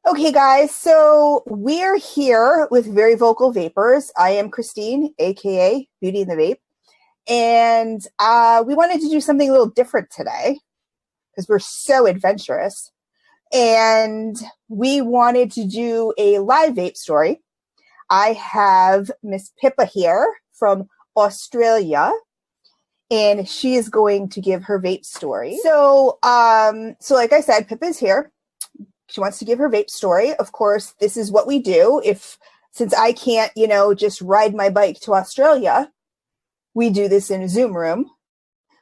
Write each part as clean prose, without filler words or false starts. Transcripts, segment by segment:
Okay, guys, so we're here with Very Vocal Vapers. I am Christine, aka Beauty and the Vape, and we wanted to do something a little different today because we're so adventurous. And we wanted to do a live vape story. I have Miss Pippa here from Australia, and she is going to give her vape story. So like I said, Pippa's here. She wants to give her vape story. Of course, this is what we do. Since I can't, just ride my bike to Australia, we do this in a Zoom room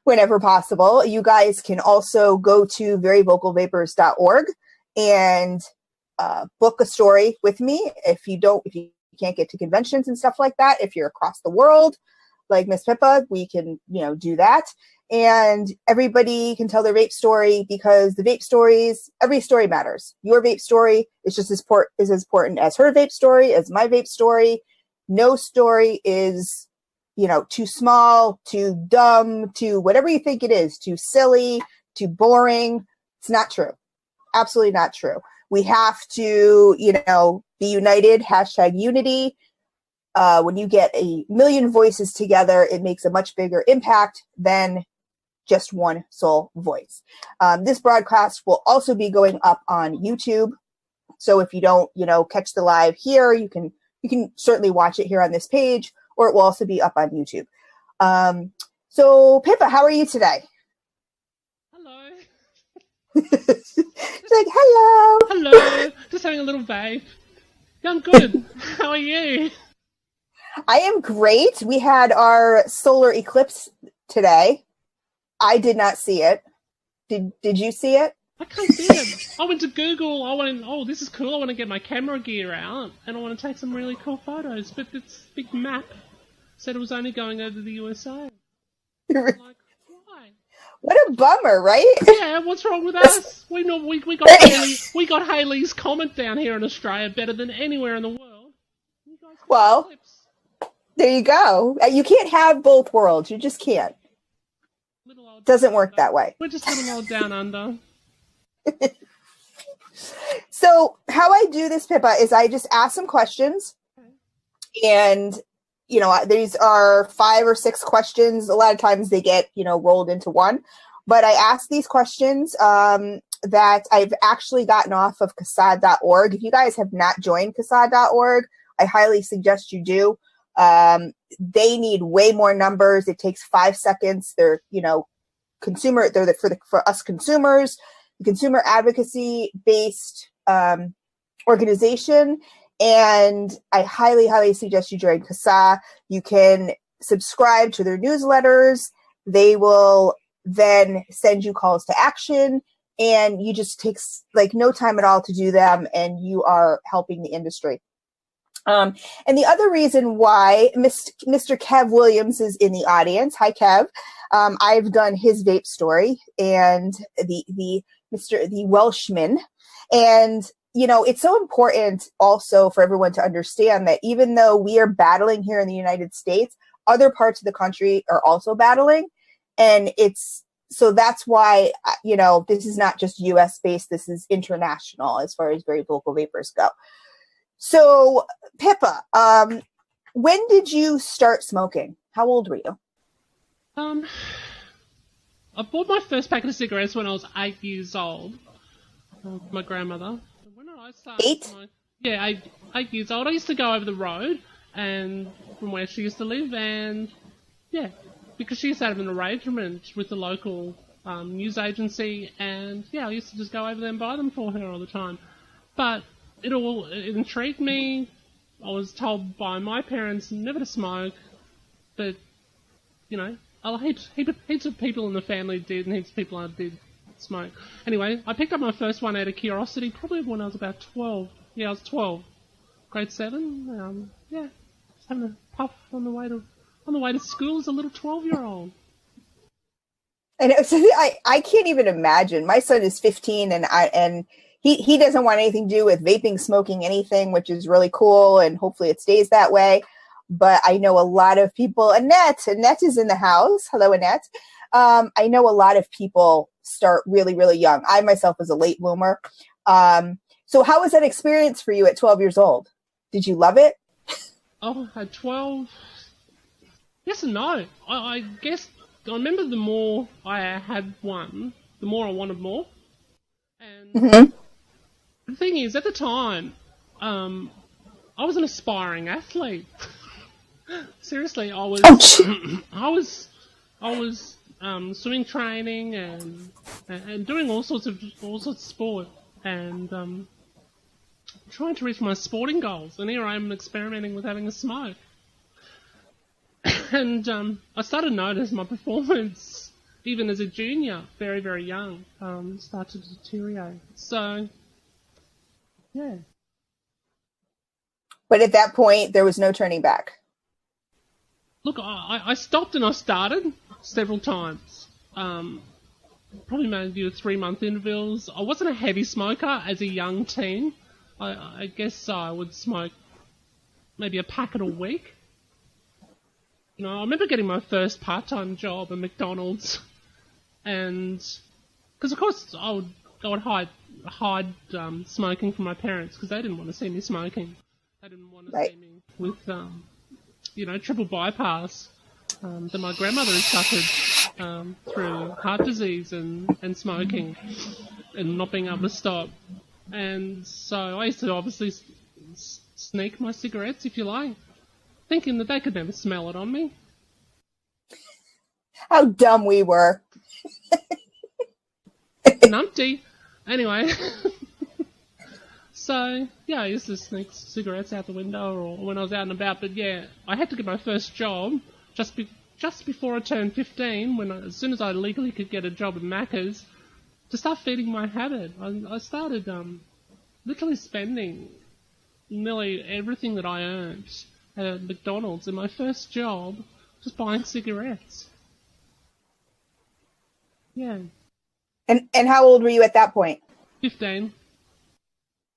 whenever possible. You guys can also go to veryvocalvapers.org and book a story with me. If you can't get to conventions and stuff like that, if you're across the world, like Miss Pippa, we can, do that. And everybody can tell their vape story because the vape stories, every story matters. Your vape story is just as important as her vape story, as my vape story. No story is, too small, too dumb, too whatever you think it is, too silly, too boring. It's not true. Absolutely not true. We have to, be united, #unity. When you get a million voices together, it makes a much bigger impact than just one sole voice. This broadcast will also be going up on YouTube. So if you don't, catch the live here, you can certainly watch it here on this page, or it will also be up on YouTube. So Pippa, how are you today? Hello. She's like, hello. Hello. Just having a little vape. Yeah, I'm good. How are you? I am great. We had our solar eclipse today. I did not see it. Did you see it? I can't see it. I went to Google. I went, oh, this is cool. I want to get my camera gear out and I want to take some really cool photos. But this big map said it was only going over the USA. I'm like, why? What a bummer, right? Yeah, what's wrong with us? We got Haley's Comet down here in Australia better than anywhere in the world. Well, there you go. You can't have both worlds. You just can't. Doesn't work that way. We're just little old down under. So how I do this, Pippa, is I just ask some questions. And, these are 5 or 6 questions. A lot of times they get, rolled into one. But I ask these questions that I've actually gotten off of CASAD.org. If you guys have not joined CASAD.org, I highly suggest you do. They need way more numbers. It takes 5 seconds. They're, for us consumers, the consumer advocacy based organization. And I highly, highly suggest you join CASA. You can subscribe to their newsletters. They will then send you calls to action, and you just takes no time at all to do them, and you are helping the industry. And the other reason why Mr. Kev Williams is in the audience, hi Kev, I've done his vape story, and the Welshman, and it's so important also for everyone to understand that even though we are battling here in the United States, other parts of the country are also battling, and so that's why this is not just U.S. based, this is international as far as Very Vocal Vapers go. So, Pippa, when did you start smoking? How old were you? I bought my first packet of cigarettes when I was 8 years old. My grandmother. When did I start? 8? Yeah, 8 years old. I used to go over the road and from where she used to live, and yeah, because she used to have an arrangement with the local news agency, and yeah, I used to just go over there and buy them for her all the time. But it intrigued me. I was told by my parents never to smoke, but heaps of people in the family did, and heaps of people did smoke. Anyway, I picked up my first one out of curiosity, probably when I was about 12. Yeah, I was 12, grade 7. Yeah, just having a puff on the way to school as a little 12-year-old. And I can't even imagine. My son is 15, and he doesn't want anything to do with vaping, smoking, anything, which is really cool, and hopefully it stays that way. But I know a lot of people. Annette is in the house. Hello, Annette. I know a lot of people start really, really young. I myself was a late bloomer. So how was that experience for you at 12 years old? Did you love it? Oh, at 12, yes and no. I guess I remember the more I had one, the more I wanted more. And the thing is, at the time, I was an aspiring athlete. Seriously, I was. I was swimming training and doing all sorts of sport and trying to reach my sporting goals. And here I am experimenting with having a smoke. And I started to notice my performance, even as a junior, very, very young, start to deteriorate. So, yeah. But at that point, there was no turning back. Look, I stopped and I started several times. Probably maybe with 3-month intervals. I wasn't a heavy smoker as a young teen. I guess I would smoke maybe a packet a week. You know, I remember getting my first part-time job at McDonald's, and because of course I would hide smoking from my parents because they didn't want to see me smoking. They didn't want to see me with triple bypass that my grandmother had suffered through heart disease and smoking and not being able to stop. And so I used to obviously sneak my cigarettes, if you like, thinking that they could never smell it on me. How dumb we were. Numpty. Anyway. So, yeah, I used to sneak cigarettes out the window or when I was out and about. But, yeah, I had to get my first job just before I turned 15, as soon as I legally could get a job at Macca's, to start feeding my habit. I started literally spending nearly everything that I earned at McDonald's in my first job just buying cigarettes. Yeah. And how old were you at that point? 15.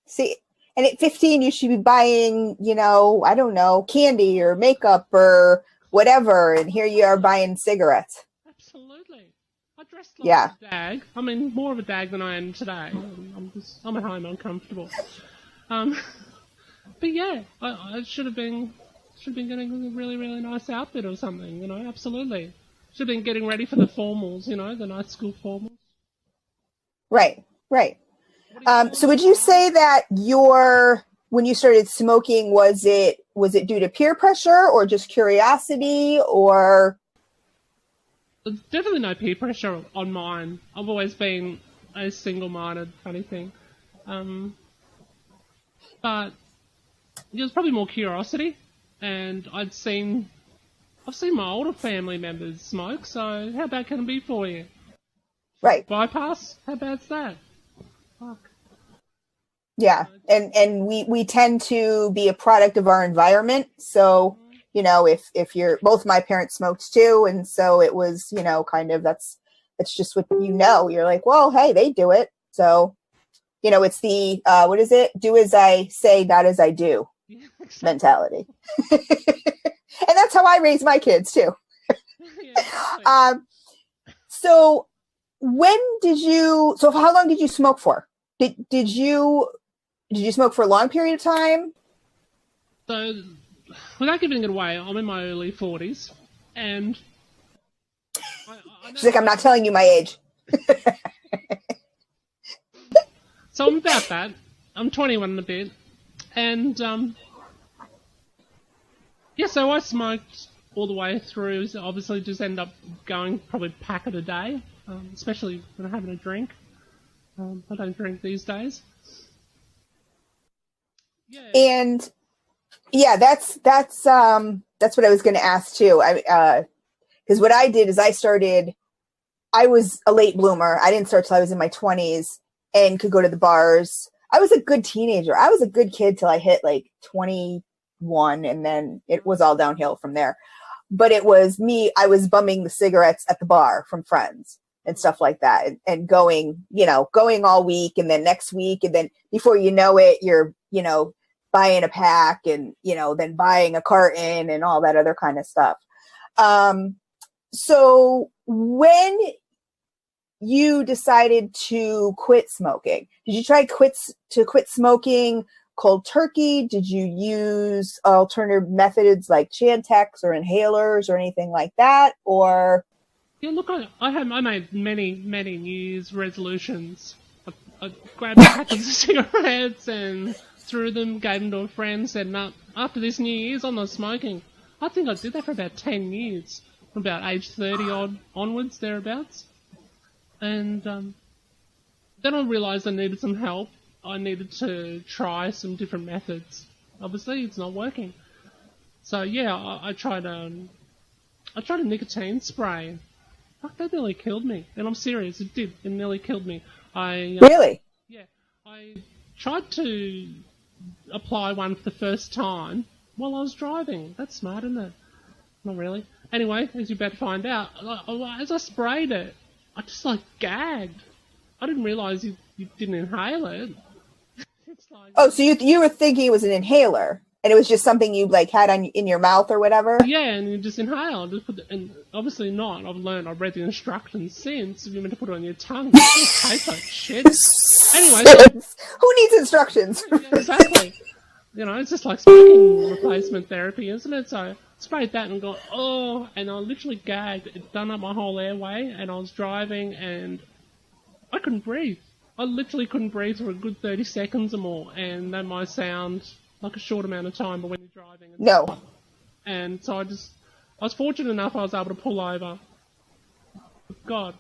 See, and at 15, you should be buying, I don't know, candy or makeup or whatever. And here you are buying cigarettes. Absolutely. I dressed like a dag. I mean, more of a dag than I am today. I'm at home uncomfortable. But yeah, I should have been getting a really, really nice outfit or something, absolutely. Should have been getting ready for the formals, the night school formals. Right. So would you say that when you started smoking, was it due to peer pressure or just curiosity or? There's definitely no peer pressure on mine. I've always been a single-minded funny thing. But it was probably more curiosity, and I've seen my older family members smoke, so how bad can it be for you? Right. Bypass? How bad's that? Fuck. Yeah, and we tend to be a product of our environment. So, if both my parents smoked too, and so it was, kind of that's just what you're like, well, hey, they do it. So, it's the what is it? Do as I say, not as I do mentality. And that's how I raise my kids too. So how long did you smoke for? Did you smoke for a long period of time? So, without giving it away, I'm in my early 40s, and she's like, I'm not telling you my age. So I'm about that. I'm 21 and a bit, and so I smoked all the way through. So obviously, just end up going probably a packet a day, especially when I'm having a drink. I don't drink these days. Yeah. And yeah, that's what I was going to ask too. Because what I did is I was a late bloomer. I didn't start till I was in my 20s and could go to the bars. I was a good teenager. I was a good kid till I hit like 21, and then it was all downhill from there. But it was me. I was bumming the cigarettes at the bar from friends and stuff like that, and going all week, and then next week, and then before you know it, you're, buying a pack and, then buying a carton and all that other kind of stuff. So when you decided to quit smoking? Did you try to quit smoking cold turkey? Did you use alternative methods like Chantix or inhalers or anything like that? Or Yeah, look, I made many New Year's resolutions. I grabbed a pack of cigarettes and threw them, gave them to a friend, said, "No, after this New Year's, I'm not smoking." I think I did that for about 10 years, from about age 30 odd onwards, thereabouts. And then I realised I needed some help. I needed to try some different methods. Obviously, it's not working. So yeah, I tried a nicotine spray. Fuck, that nearly killed me. And I'm serious, it did. It nearly killed me. Really? Yeah, I tried to apply one for the first time while I was driving. That's smart, isn't it? Not really. Anyway, as you're about to find out, as I sprayed it, I just gagged. I didn't realise you didn't inhale it. It's like, oh, so you were thinking it was an inhaler, and it was just something you had in your mouth or whatever? Yeah, and you just inhale. And obviously not. I've read the instructions since. If you're meant to put it on your tongue, it tastes like shit. Anyway, who needs instructions? Yeah, exactly. It's just like smoking replacement therapy, isn't it? So I sprayed that and got, and I literally gagged. It done up my whole airway, and I was driving, and I couldn't breathe. I literally couldn't breathe for a good 30 seconds or more, and that might sound like a short amount of time, but when you're driving, it's no. not. And so I was fortunate enough I was able to pull over. God,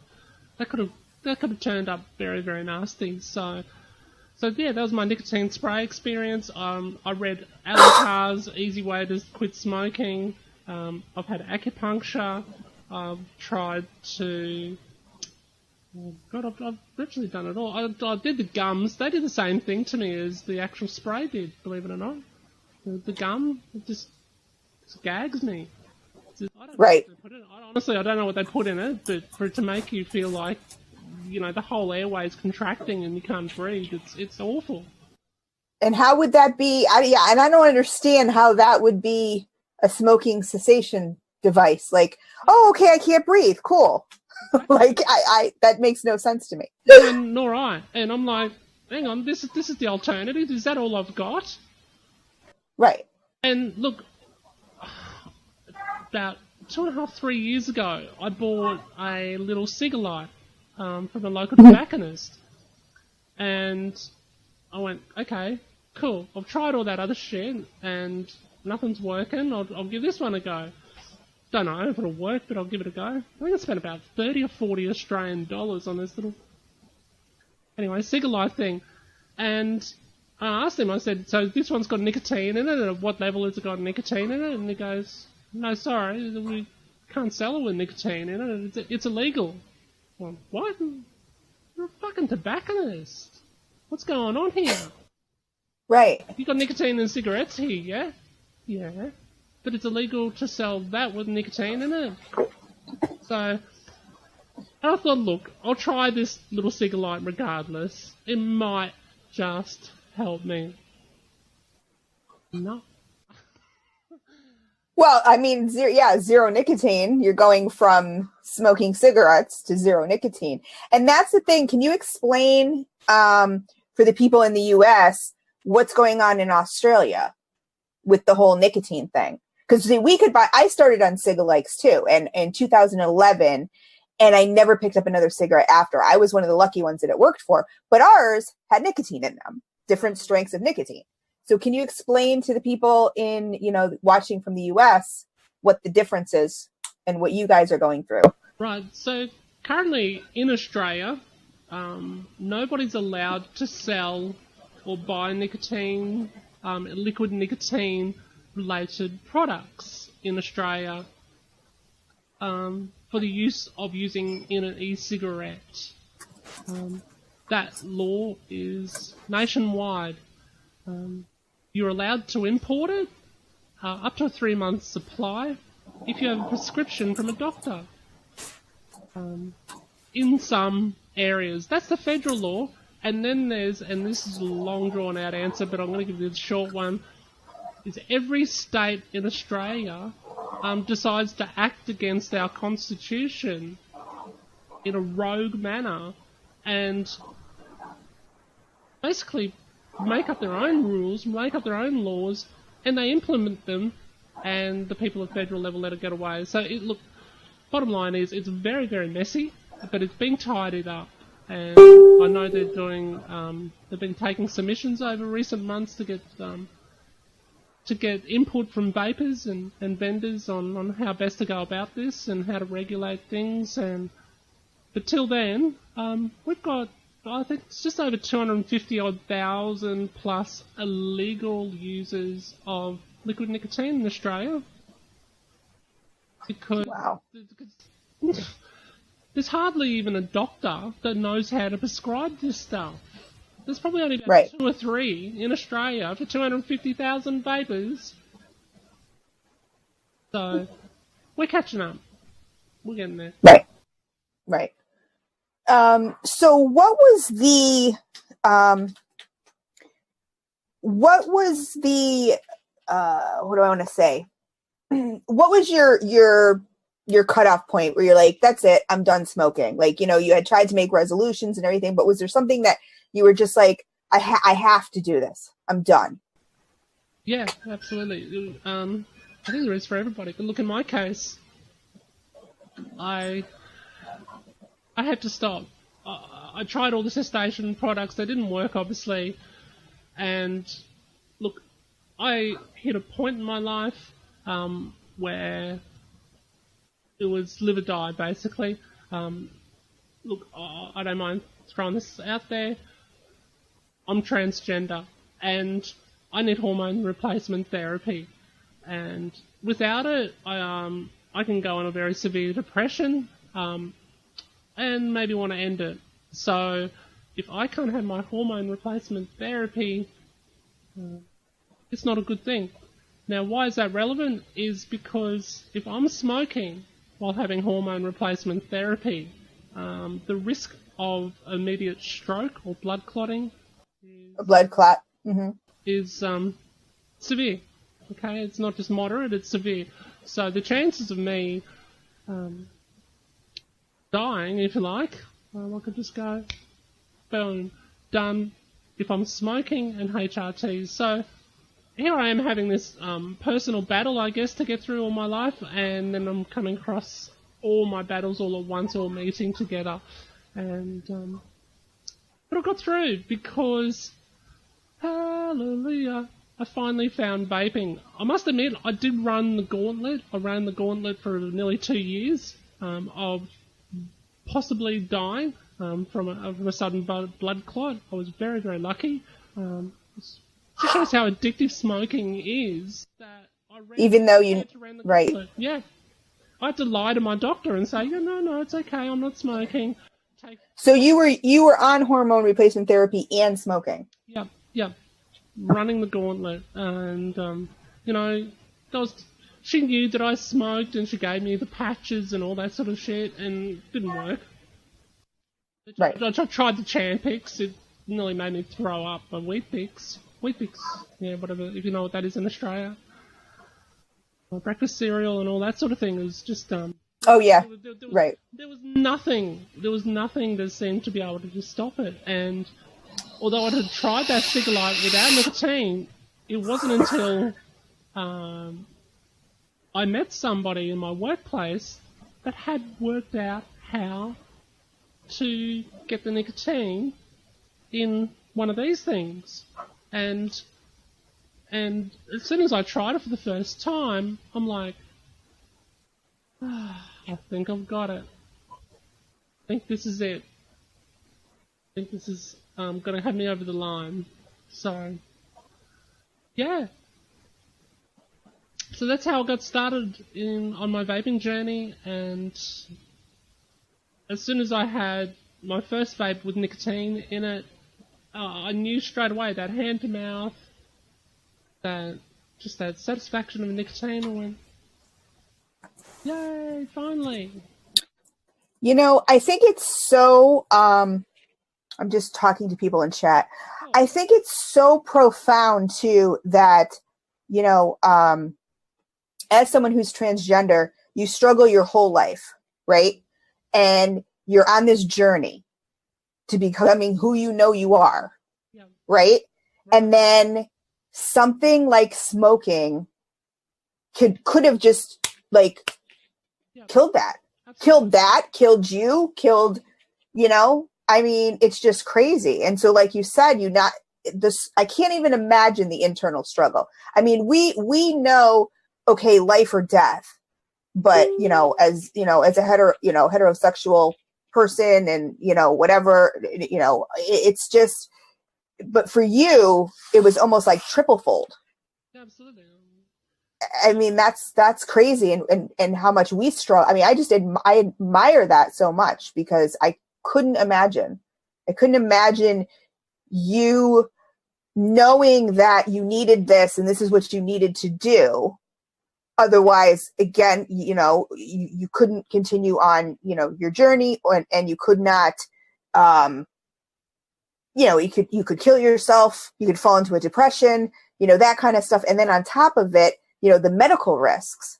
that could have turned up very, very nasty. So yeah, that was my nicotine spray experience. I read Alatar's Easy Way to Quit Smoking. I've had acupuncture. I've tried to... Oh God, I've literally done it all. I did the gums. They did the same thing to me as the actual spray did, believe it or not. The gum, it just gags me. I don't right. know what they put in it. Honestly, I don't know what they put in it, but for it to make you feel like, the whole airway is contracting and you can't breathe, it's awful. And how would that be? And I don't understand how that would be a smoking cessation device. Okay, I can't breathe. Cool. I that makes no sense to me. Nor I. And I'm like, hang on, this is the alternative. Is that all I've got? Right. And look, about 2.5, 3 years ago, I bought a little cigarette from a local tobacconist. And I went, okay, cool. I've tried all that other shit and nothing's working. I'll give this one a go. Don't know if it'll work, but I'll give it a go. I think I spent about 30 or 40 Australian dollars on this little, cigarette thing. And I asked him, I said, so this one's got nicotine in it, and at what level has it got nicotine in it? And he goes, no, sorry, we can't sell it with nicotine in it, it's illegal. Well, what? You're a fucking tobacconist. What's going on here? Right. You got nicotine in cigarettes here, yeah? Yeah. But it's illegal to sell that with nicotine in it. So, I thought, look, I'll try this little cigarette regardless. It might just help me. No. Well, I mean, zero nicotine. You're going from smoking cigarettes to zero nicotine. And that's the thing. Can you explain for the people in the U.S. what's going on in Australia with the whole nicotine thing? Because we could buy, I started on Cigalikes too, and in 2011, and I never picked up another cigarette after. I was one of the lucky ones that it worked for, but ours had nicotine in them, different strengths of nicotine. So can you explain to the people in, watching from the US what the difference is and what you guys are going through? Right. So currently in Australia, nobody's allowed to sell or buy nicotine, liquid nicotine related products in Australia for the use of using in an e-cigarette. That law is nationwide. You're allowed to import it up to a 3-month supply if you have a prescription from a doctor. In some areas. That's the federal law. And then there's, and this is a long drawn out answer, but I'm going to give you the short one, is every state in Australia decides to act against our constitution in a rogue manner and basically make up their own rules, make up their own laws, and they implement them, and the people at federal level let it get away. So bottom line is it's very, very messy, but it's being tidied up. And I know they're doing, they've been taking submissions over recent months to get input from vapers and vendors on how best to go about this and how to regulate things. But till then, we've got, I think it's just over 250,000 plus illegal users of liquid nicotine in Australia. Because there's hardly even a doctor that knows how to prescribe this stuff. There's probably only about 2 or 3 in Australia for 250,000 vapers. So we're catching up. We're getting there. Right. So what was the what do I want to say? What was your cutoff point where you're like, that's it, I'm done smoking? Like, you had tried to make resolutions and everything, but was there something that you were just like, I have to do this, I'm done? Yeah, absolutely. I think there is for everybody. But look, in my case, I had to stop. I tried all the cessation products. They didn't work, obviously. And look, I hit a point in my life where it was live or die, basically. Look, I don't mind throwing this out there. I'm transgender, and I need hormone replacement therapy. And without it, I can go on a very severe depression, and maybe want to end it. So if I can't have my hormone replacement therapy, it's not a good thing. Now, why is that relevant? Is because if I'm smoking while having hormone replacement therapy, the risk of immediate stroke or blood clotting is severe. Okay, it's not just moderate, it's severe. So the chances of me dying, if you like, I could just go, boom, done, if I'm smoking and HRTs. So here I am having this personal battle, I guess, to get through all my life, and then I'm coming across all my battles all at once, all meeting together. And but I got through because, hallelujah, I finally found vaping. I must admit, I did run the gauntlet. I ran the gauntlet for nearly 2 years of possibly dying from a sudden blood clot. I was very, very lucky. It just shows how addictive smoking is. That I even though you right, gauntlet. Yeah, I had to lie to my doctor and say, yeah, no, it's okay, I'm not smoking. So you were on hormone replacement therapy and smoking. Yeah. Running the gauntlet, and she knew that I smoked, and she gave me the patches and all that sort of shit, and it didn't work. Right. I tried the Champix. It nearly made me throw up. Wheat Pix, yeah, whatever, if you know what that is in Australia. Breakfast cereal and all that sort of thing is just oh yeah, right. There was nothing that seemed to be able to just stop it, and although I had tried that Cigalite without nicotine, it wasn't until I met somebody in my workplace that had worked out how to get the nicotine in one of these things. And as soon as I tried it for the first time, I'm like, I think I've got it. I think this is it. I think this is going to have me over the line. So, yeah. So that's how I got started on my vaping journey, and as soon as I had my first vape with nicotine in it, I knew straight away that hand to mouth, that satisfaction of nicotine. I went, yay, finally. I think it's so, I'm just talking to people in chat. Oh. I think it's so profound too that, as someone who's transgender, you struggle your whole life, right? And you're on this journey to becoming who you know you are, Yeah. right? Right. And then something like smoking could have just like killed that. Absolutely. Killed you, killed, I mean, it's just crazy. And so, like you said, I can't even imagine the internal struggle. I mean, we know, okay, life or death, but as a heterosexual person, and whatever, it's just, but for you, it was almost like triple fold. Yeah, absolutely. I mean, that's crazy, and how much we struggle. I mean, I admire that so much, because I couldn't imagine you knowing that you needed this and this is what you needed to do. Otherwise, again, you couldn't continue on, your journey, and you could not, you could kill yourself, you could fall into a depression, that kind of stuff. And then on top of it, the medical risks.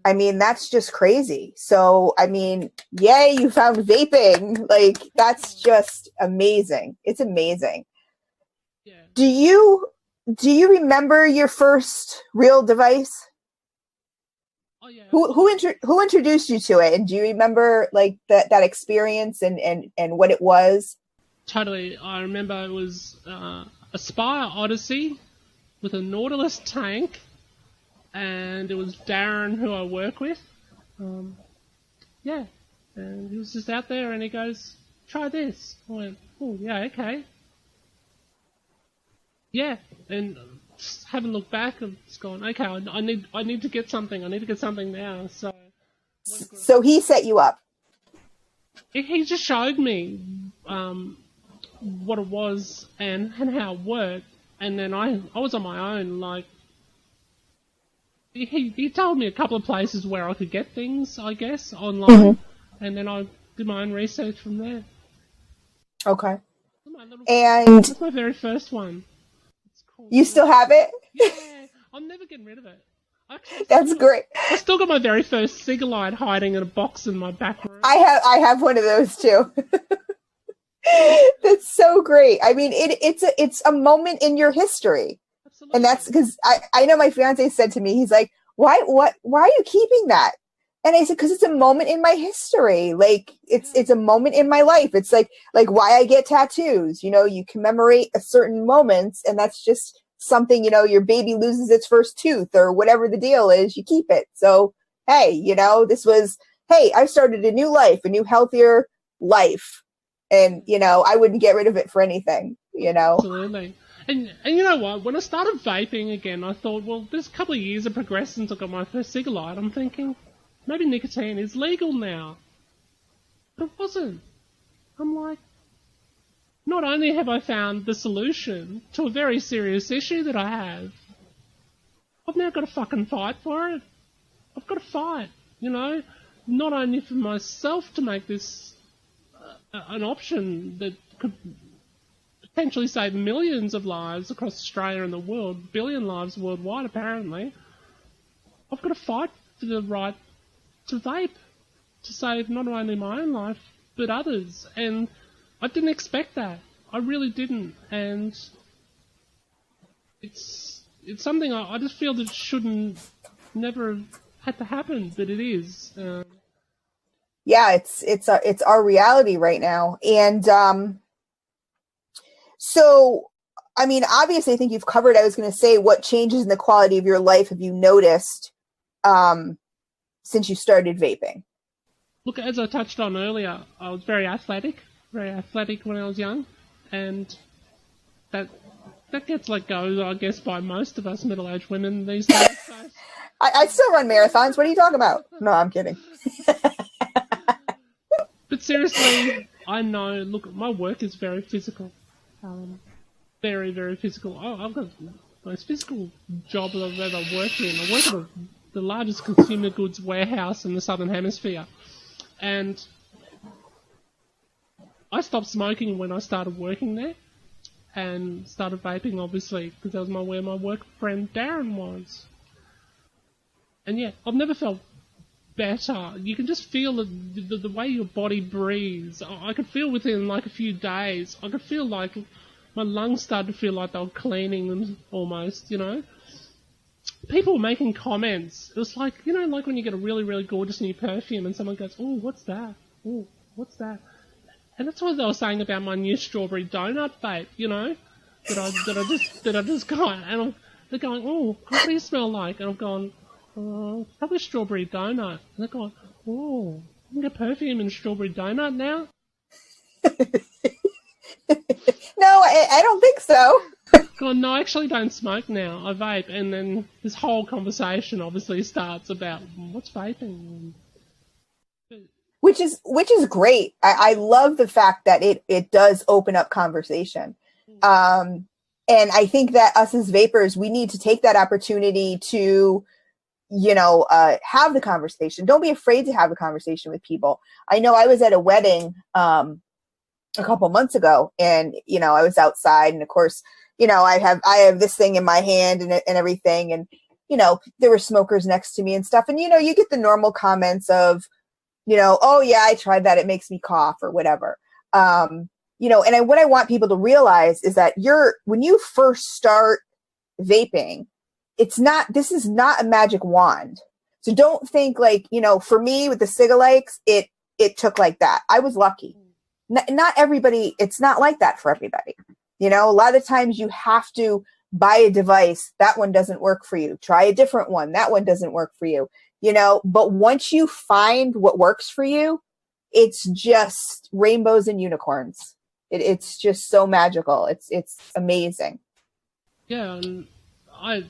I mean, that's just crazy. So, I mean, yay, you found vaping. Like, that's just amazing. It's amazing. Yeah. Do you remember your first real device? Oh yeah. Who introduced you to it? And do you remember like that experience and what it was? Totally. I remember it was a Spire Odyssey with a Nautilus tank, and it was Darren, who I work with. Yeah, and he was just out there, and he goes, "Try this." I went, "Oh yeah, okay." Yeah, and just haven't looked back. I've just gone, "Okay, I need to get something. I need to get something now." So he set you up. He just showed me what it was and how it worked, and then I was on my own. Like, he told me a couple of places where I could get things, I guess, online, and then I did my own research from there. Okay. And that's my very first one. It's cool. You still have it? Yeah, I'm never getting rid of it. That's great. I still got my very first Cigalite hiding in a box in my back room. I have one of those too. That's so great. I mean, it's a moment in your history. Absolutely. And that's because I know my fiance said to me, he's like, why are you keeping that? And I said, because it's a moment in my history. Like, it's a moment in my life. It's like why I get tattoos. You commemorate a certain moments, and that's just something, your baby loses its first tooth or whatever the deal is, you keep it. So, hey, I started a new life, a new healthier life. And, I wouldn't get rid of it for anything, Absolutely. And you know what? When I started vaping again, I thought, well, there's a couple of years of progress since I got my first cigarette. I'm thinking, maybe nicotine is legal now. But it wasn't. I'm like, not only have I found the solution to a very serious issue that I have, I've now got to fucking fight for it. I've got to fight, not only for myself to make this an option that could potentially save millions of lives across Australia and the world, billion lives worldwide apparently. I've got to fight for the right to vape, to save not only my own life, but others. And I didn't expect that. I really didn't. And it's something I just feel that shouldn't never have had to happen, but it is. Yeah, it's our reality right now. And so, I mean, obviously, I think you've covered, I was going to say, what changes in the quality of your life have you noticed since you started vaping? Look, as I touched on earlier, I was very athletic when I was young, and that gets let go, I guess, by most of us middle-aged women these days. So. I still run marathons. What are you talking about? No, I'm kidding. But seriously, I know, look, my work is very physical. Very, very physical. I've got the most physical job I've ever worked in. I work at the largest consumer goods warehouse in the Southern Hemisphere. And I stopped smoking when I started working there and started vaping, obviously, because that was where my work friend Darren was. And yeah, I've never felt better. You can just feel the way your body breathes. I could feel within like a few days, I could feel like my lungs started to feel like they were cleaning them almost, you know. People were making comments. It was like, you know, like when you get a really, really gorgeous new perfume and someone goes, oh, what's that? Oh, what's that? And that's what they were saying about my new strawberry donut vape, you know, that I just got. And they're going, oh, what do you smell like? And I've gone, probably strawberry donut. And they're going, oh, you can get perfume in strawberry donut now? No, I don't think so. God, no, I actually don't smoke now. I vape, and then this whole conversation obviously starts about what's vaping. Which is great. I love the fact that it does open up conversation. And I think that us as vapers, we need to take that opportunity to, you know, have the conversation. Don't be afraid to have a conversation with people. I know I was at a wedding a couple months ago, and, you know, I was outside, and of course, you know, I have this thing in my hand and everything. And, you know, there were smokers next to me and stuff. And, you know, you get the normal comments of, you know, oh yeah, I tried that. It makes me cough or whatever. You know, and what I want people to realize is that when you first start vaping, this is not a magic wand. So don't think like, you know, for me with the Cigalikes, it took like that. I was lucky. Not everybody, it's not like that for everybody. You know, a lot of times you have to buy a device. That one doesn't work for you. Try a different one. That one doesn't work for you. You know, but once you find what works for you, it's just rainbows and unicorns. It's just so magical. It's amazing. Yeah, and I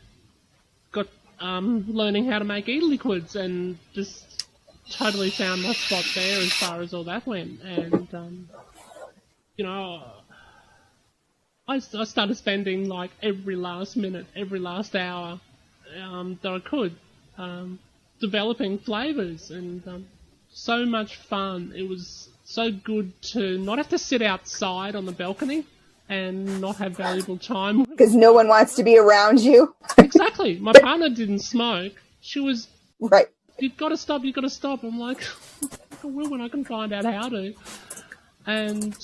got learning how to make e-liquids and just totally found my spot there as far as all that went. And, you know, I started spending like every last minute, every last hour that I could developing flavours, and so much fun. It was so good to not have to sit outside on the balcony and not have valuable time. Because no one wants to be around you. Exactly. My partner didn't smoke. She was... Right. You've got to stop. I'm like, I will when I can find out how to. And...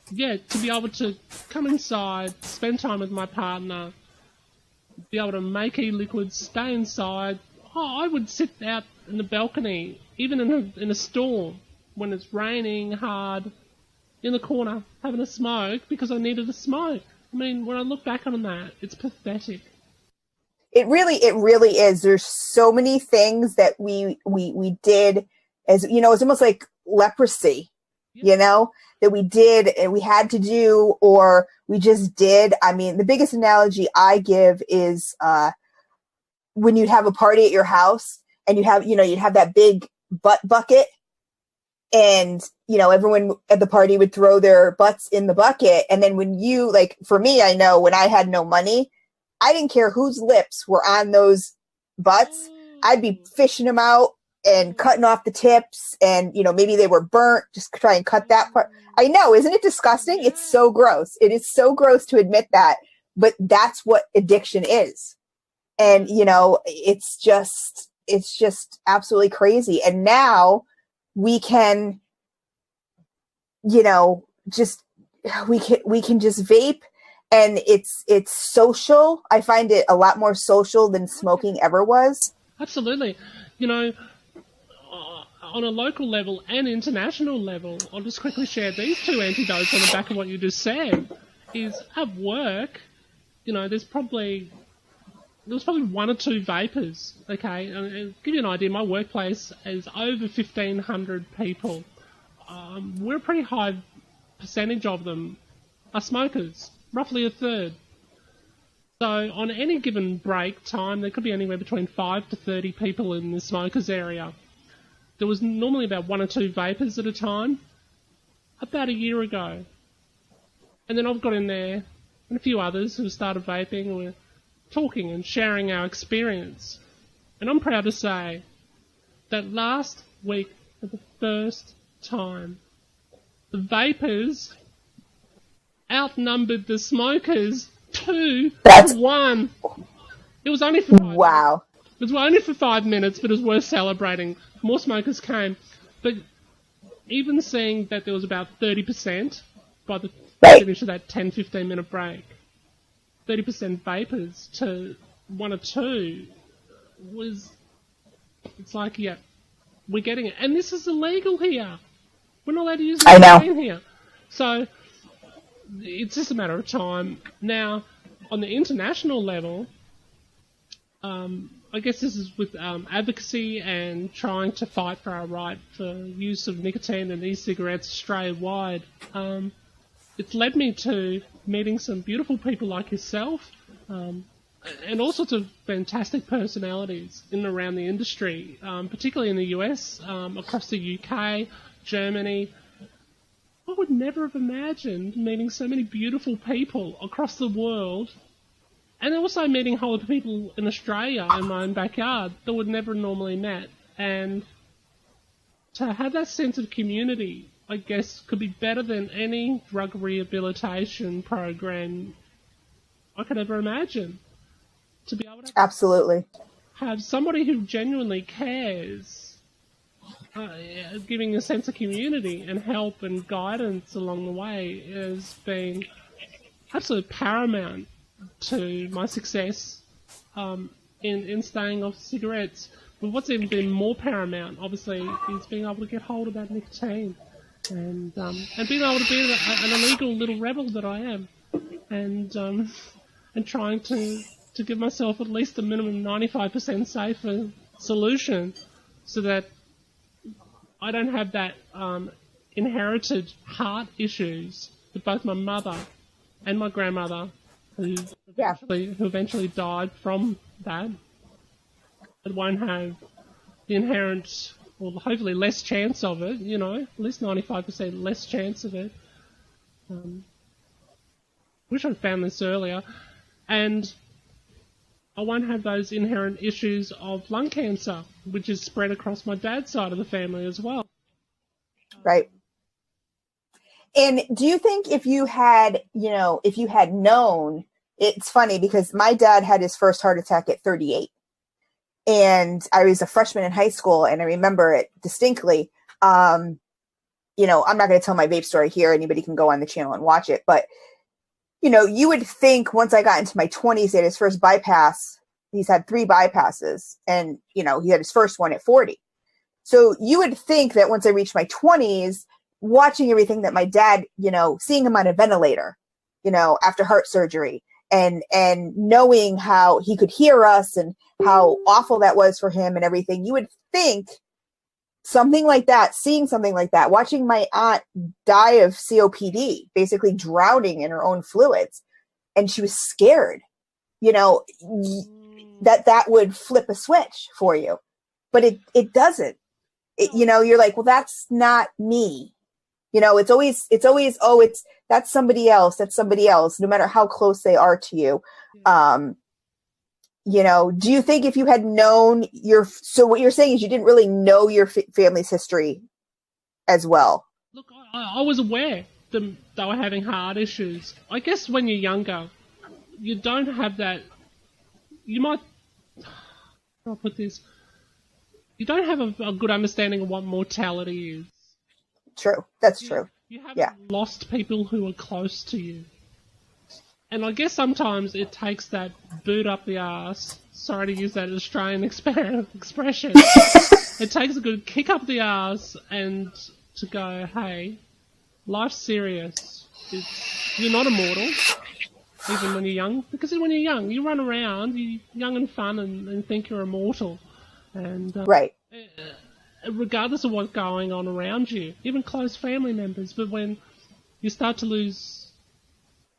yeah, to be able to come inside, spend time with my partner, be able to make e-liquids, stay inside. Oh, I would sit out in the balcony, even in a storm, when it's raining hard, in the corner, having a smoke, because I needed a smoke. I mean, when I look back on that, it's pathetic. It really is. There's so many things that we did, as you know, it's almost like leprosy, you know, that we did and we had to do, or we just did. I mean, the biggest analogy I give is when you'd have a party at your house and you'd have that big butt bucket, and, you know, everyone at the party would throw their butts in the bucket. And then when you, like, for me, I know when I had no money, I didn't care whose lips were on those butts. I'd be fishing them out and cutting off the tips, and, you know, maybe they were burnt, just try and cut that part. I know, isn't it disgusting? It's so gross. It is so gross to admit that, but that's what addiction is. And, you know, it's just absolutely crazy. And now we can, you know, we can just vape, and it's social. I find it a lot more social than smoking ever was. Absolutely. You know, on a local level and international level, I'll just quickly share these two antidotes on the back of what you just said, is at work, you know, there was probably one or two vapers, okay? And to give you an idea, my workplace is over 1,500 people. We're a pretty high percentage of them are smokers, roughly a third. So on any given break time, there could be anywhere between 5 to 30 people in the smokers area. There was normally about one or two vapers at a time, about a year ago. And then I've got in there and a few others who started vaping, and we're talking and sharing our experience. And I'm proud to say that last week, for the first time, the vapers outnumbered the smokers 2-1. It was only for 5 wow. minutes. It was only for 5 minutes, but it was worth celebrating. More smokers came. But even seeing that there was about 30% by the finish of that 10-15 minute break, 30% vapors to 1 or 2 was, it's like, yeah, we're getting it. And this is illegal here. We're not allowed to use nicotine here. So it's just a matter of time. Now, on the international level, I guess this is with advocacy and trying to fight for our right for use of nicotine and e-cigarettes Australia-wide. It's led me to meeting some beautiful people like yourself, and all sorts of fantastic personalities in and around the industry, particularly in the US, across the UK, Germany. I would never have imagined meeting so many beautiful people across the world, and also meeting a whole lot of people in Australia in my own backyard that would never normally met. And to have that sense of community, I guess, could be better than any drug rehabilitation program I could ever imagine. To be able to absolutely have somebody who genuinely cares, giving a sense of community and help and guidance along the way has been absolutely paramount to my success in staying off cigarettes. But what's even been more paramount, obviously, is being able to get hold of that nicotine and being able to be an illegal little rebel that I am, and trying to give myself at least a minimum 95% safer solution so that I don't have that inherited heart issues that both my mother and my grandmother, who eventually died from that, it won't have the inherent, or hopefully less chance of it, at least 95% less chance of it. Wish I'd found this earlier. And I won't have those inherent issues of lung cancer, which is spread across my dad's side of the family as well. Right. And do you think if you had known, it's funny because my dad had his first heart attack at 38. And I was a freshman in high school, and I remember it distinctly. I'm not going to tell my vape story here. Anybody can go on the channel and watch it. But, you would think once I got into my 20s, he had his first bypass. He's had 3 bypasses, and, he had his first one at 40. So you would think that once I reached my 20s, watching everything that my dad, seeing him on a ventilator, after heart surgery, and knowing how he could hear us and how awful that was for him and everything, you would think something like that, seeing something like that, watching my aunt die of COPD, basically drowning in her own fluids, and she was scared, that would flip a switch for you. But it doesn't. You're like, well, that's not me. It's always, that's somebody else. That's somebody else, no matter how close they are to you. Do you think if you had known so what you're saying is you didn't really know your family's history as well? Look, I was aware that they were having heart issues. I guess when you're younger, you don't have that, you might, how do I put this? You don't have a good understanding of what mortality is. True. That's true. You haven't lost people who are close to you. And I guess sometimes it takes that boot up the arse, sorry to use that Australian expression, it takes a good kick up the arse and to go, hey, life's serious. You're not immortal, even when you're young. Because when you're young, you run around, you're young and fun and think you're immortal. And right. Regardless of what's going on around you, even close family members. But when you start to lose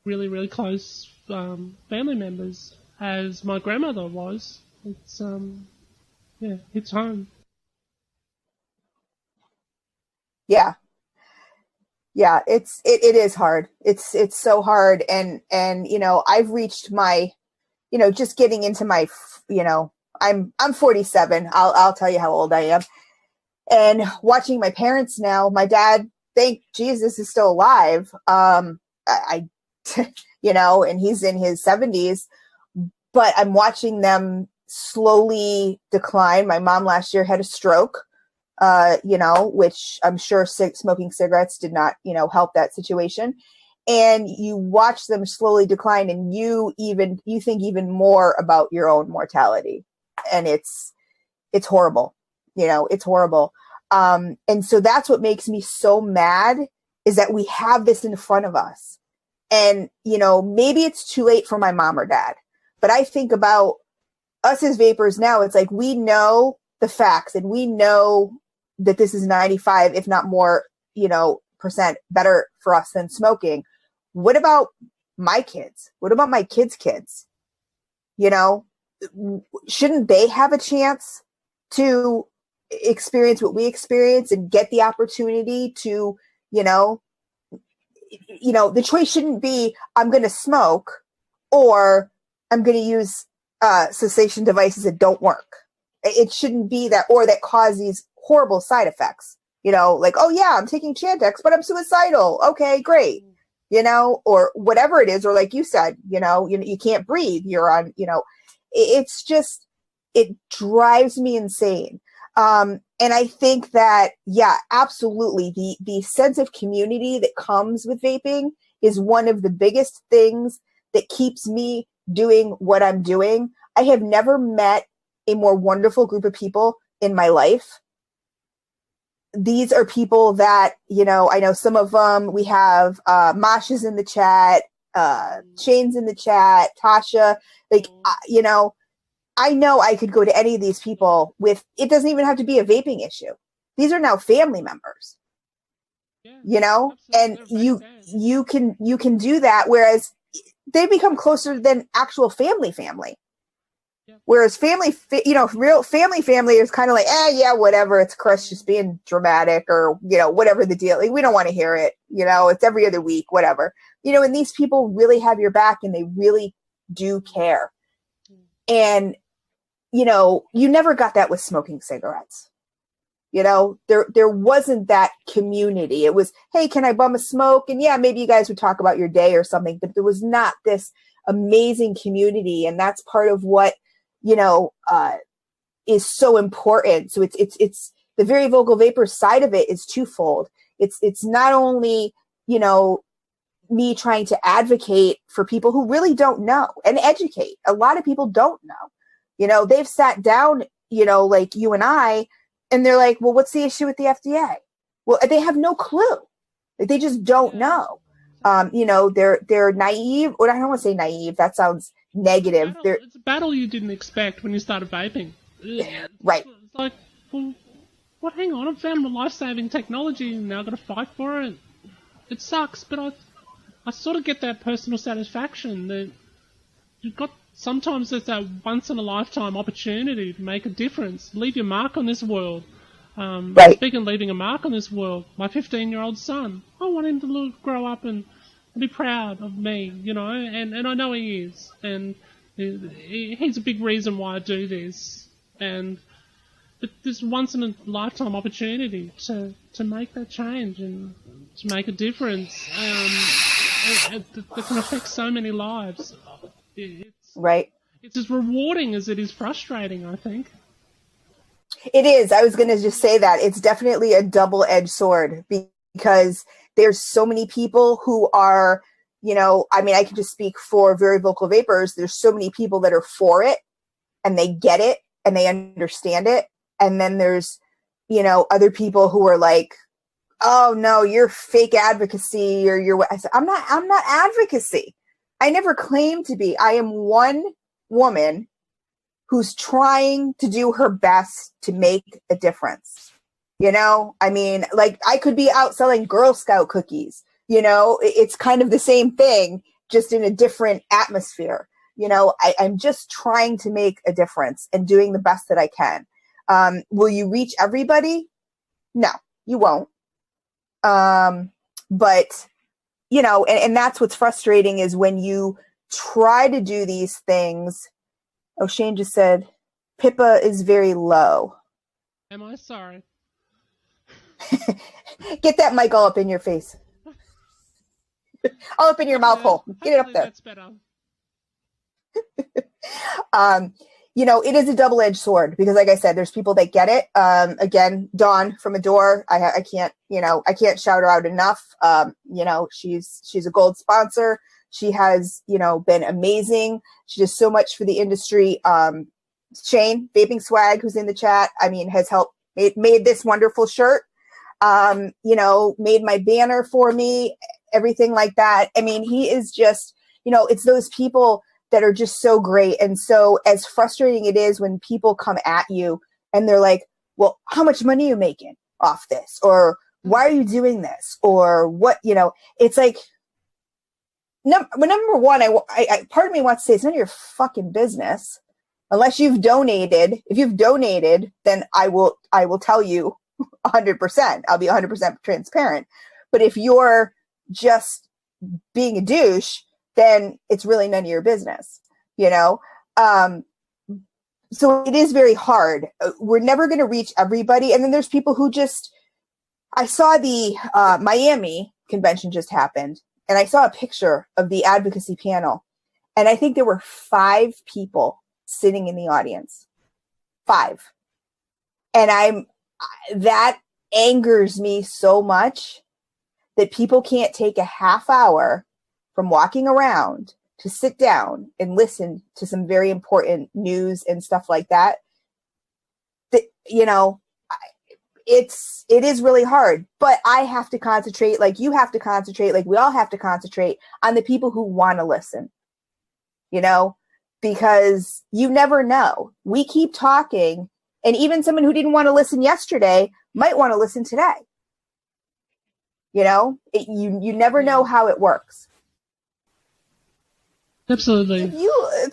really, really close family members, as my grandmother was, it's hits home. Yeah, it is hard. It's so hard, and I've reached my, just getting into my, I'm 47. I'll tell you how old I am, and watching my parents now. My dad, thank Jesus, is still alive. And he's in his 70s, but I'm watching them slowly decline. My mom last year had a stroke, which I'm sure smoking cigarettes did not, help that situation. And you watch them slowly decline, and you think even more about your own mortality. And it's horrible. It's horrible. And so that's what makes me so mad, is that we have this in front of us. And, maybe it's too late for my mom or dad, but I think about us as vapors now. It's like, we know the facts, and we know that this is 95, if not more, percent better for us than smoking. What about my kids? What about my kids' kids? Shouldn't they have a chance to experience what we experience and get the opportunity to, the choice shouldn't be, I'm going to smoke or I'm going to use cessation devices that don't work. It shouldn't be that, or that cause these horrible side effects, like, oh yeah, I'm taking Chantix, but I'm suicidal. Okay, great. Or whatever it is, or like you said, you can't breathe. You're on, it's just, it drives me insane. And I think that, yeah, absolutely. The sense of community that comes with vaping is one of the biggest things that keeps me doing what I'm doing. I have never met a more wonderful group of people in my life. These are people that, I know some of them. We have Masha's in the chat, Shane's in the chat, Tasha, I know I could go to any of these people with, it doesn't even have to be a vaping issue. These are now family members, and you can do that. Whereas they become closer than actual family. Whereas real family is kind of like, yeah, whatever. It's Chris just being dramatic, or, whatever the deal. Like, we don't want to hear it. It's every other week, whatever, and these people really have your back, and they really do care. And, you never got that with smoking cigarettes. There wasn't that community. It was, hey, can I bum a smoke? And yeah, maybe you guys would talk about your day or something, but there was not this amazing community. And that's part of what, is so important. So it's the Very Vocal Vapers side of it is twofold. It's not only, me trying to advocate for people who really don't know, and educate. A lot of people don't know. They've sat down, like you and I, and they're like, well, what's the issue with the FDA? Well, they have no clue. They just don't know. They're naive, or I don't want to say naive. That sounds negative. It's a battle you didn't expect when you started vaping. Right. It's like, well, what? Hang on, I've found a life-saving technology, and now I've got to fight for it. It sucks, but I sort of get that personal satisfaction that you've got. Sometimes there's that once-in-a-lifetime opportunity to make a difference, leave your mark on this world. Right. Speaking of leaving a mark on this world, my 15-year-old son, I want him to grow up and be proud of me, and I know he is, and he's a big reason why I do this. But this once-in-a-lifetime opportunity to make that change and to make a difference that can affect so many lives. Right. It's as rewarding as it is frustrating, I think. It is. I was going to just say that. It's definitely a double-edged sword, because there's so many people who are, I can just speak for Very Vocal Vapers. There's so many people that are for it, and they get it, and they understand it. And then there's, other people who are like, oh no, you're fake advocacy, or you're, I said, I'm not advocacy. I never claimed to be. I am one woman who's trying to do her best to make a difference. I could be out selling Girl Scout cookies. It's kind of the same thing, just in a different atmosphere. I'm just trying to make a difference and doing the best that I can. Will you reach everybody? No, you won't. But and that's what's frustrating, is when you try to do these things. Oh, Shane just said, Pippa is very low. Am I? Sorry. Get that mic all up in your face. All up in your mouth hole. Get it up there. That's better. it is a double-edged sword because, like I said, there's people that get it. Again, Dawn from Adore, I can't, I can't shout her out enough. She's a gold sponsor. She has, been amazing. She does so much for the industry. Shane, Vaping Swag, who's in the chat, has helped made this wonderful shirt. Made my banner for me, everything like that. He is just, it's those people that are just so great. And so as frustrating it is when people come at you and they're like, well, how much money are you making off this? Or why are you doing this? Or what, it's like, number one, I part of me wants to say it's none of your fucking business unless you've donated. If you've donated, then I will tell you 100%. I'll be 100% transparent. But if you're just being a douche, then it's really none of your business, So it is very hard. We're never going to reach everybody. And then there's people who I saw the Miami convention just happened, and I saw a picture of the advocacy panel. And I think there were 5 people sitting in the audience. 5. And that angers me so much that people can't take a half hour from walking around to sit down and listen to some very important news and stuff like that. It is really hard, but I have to concentrate, like you have to concentrate, like we all have to concentrate on the people who want to listen, because you never know. We keep talking, and even someone who didn't want to listen yesterday might want to listen today. You never know how it works. Absolutely.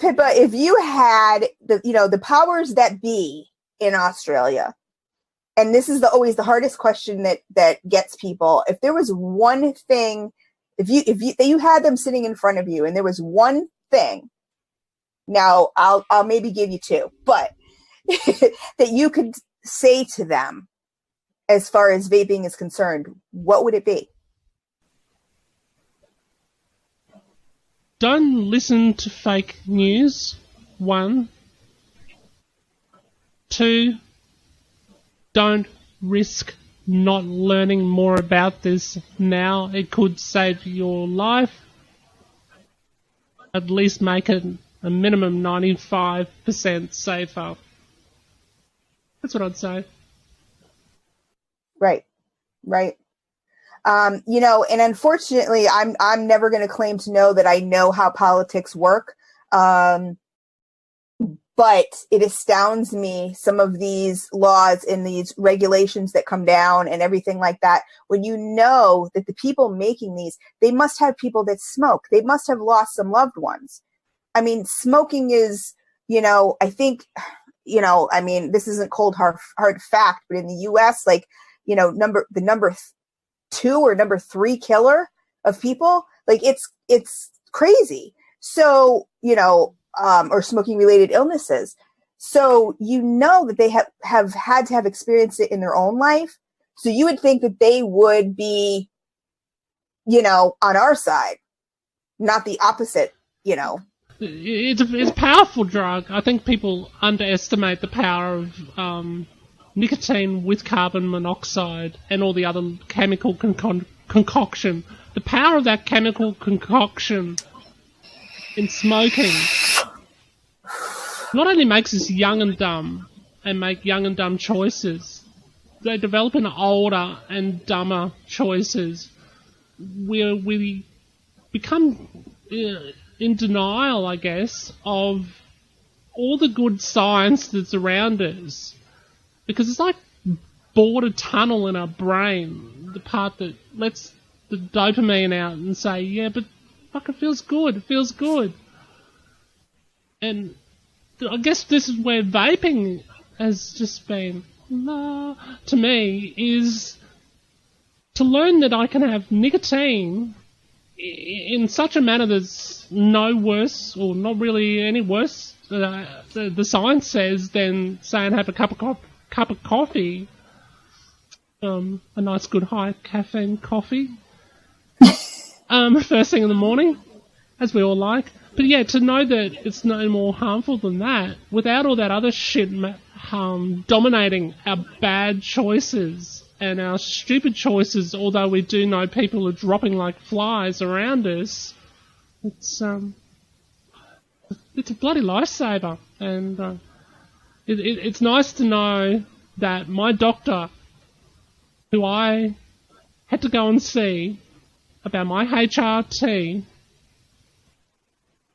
Pippa, if you had the powers that be in Australia, and this is always the hardest question that gets people. If there was one thing, if you had them sitting in front of you, and there was one thing, now I'll maybe give you 2, but that you could say to them, as far as vaping is concerned, what would it be? Don't listen to fake news, 1. 2, don't risk not learning more about this now. It could save your life. At least make it a minimum 95% safer. That's what I'd say. Right. And unfortunately, I'm never going to claim to know that I know how politics work. But it astounds me, some of these laws and these regulations that come down and everything like that, when you know that the people making these, they must have people that smoke. They must have lost some loved ones. Smoking is, I think, this isn't cold hard fact, but in the US, the number 2 or number 3 killer of people, it's crazy. So, or smoking related illnesses. So, that they have had to have experienced it in their own life. So you would think that they would be, on our side, not the opposite, It's a powerful drug. I think people underestimate the power of nicotine with carbon monoxide and all the other chemical concoction. The power of that chemical concoction in smoking not only makes us young and dumb and make young and dumb choices, they develop into older and dumber choices where we become in denial, I guess, of all the good science that's around us. Because it's like bored a tunnel in our brain, the part that lets the dopamine out and say, yeah, but fuck, it feels good. And I guess this is where vaping has just been, to me, is to learn that I can have nicotine in such a manner that's no worse, or not really any worse, the science says, than saying have a cup of coffee, a nice good high caffeine coffee, first thing in the morning. as we all like. But yeah, to know that it's no more harmful than that, without all that other shit dominating our bad choices and our stupid choices, although we do know people are dropping like flies around us, it's a bloody lifesaver. And it's nice to know that my doctor, who I had to go and see about my HRT,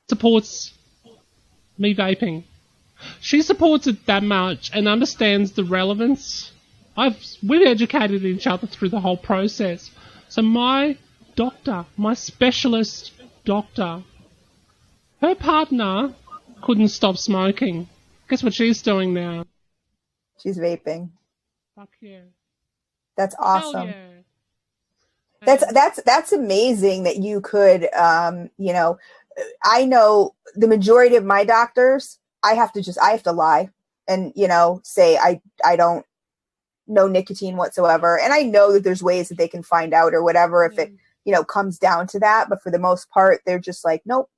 supports me vaping. She supports it that much and understands the relevance. We've educated each other through the whole process. So my doctor, my specialist doctor, her partner couldn't stop smoking. Guess what she's doing now? She's vaping. Fuck yeah. That's awesome. Hell yeah. That's amazing that you could, you know, I know the majority of my doctors, I have to lie and, you know, say I don't know nicotine whatsoever. And I know that there's ways that they can find out or whatever if it, you know, comes down to that. But for the most part, they're just like, nope.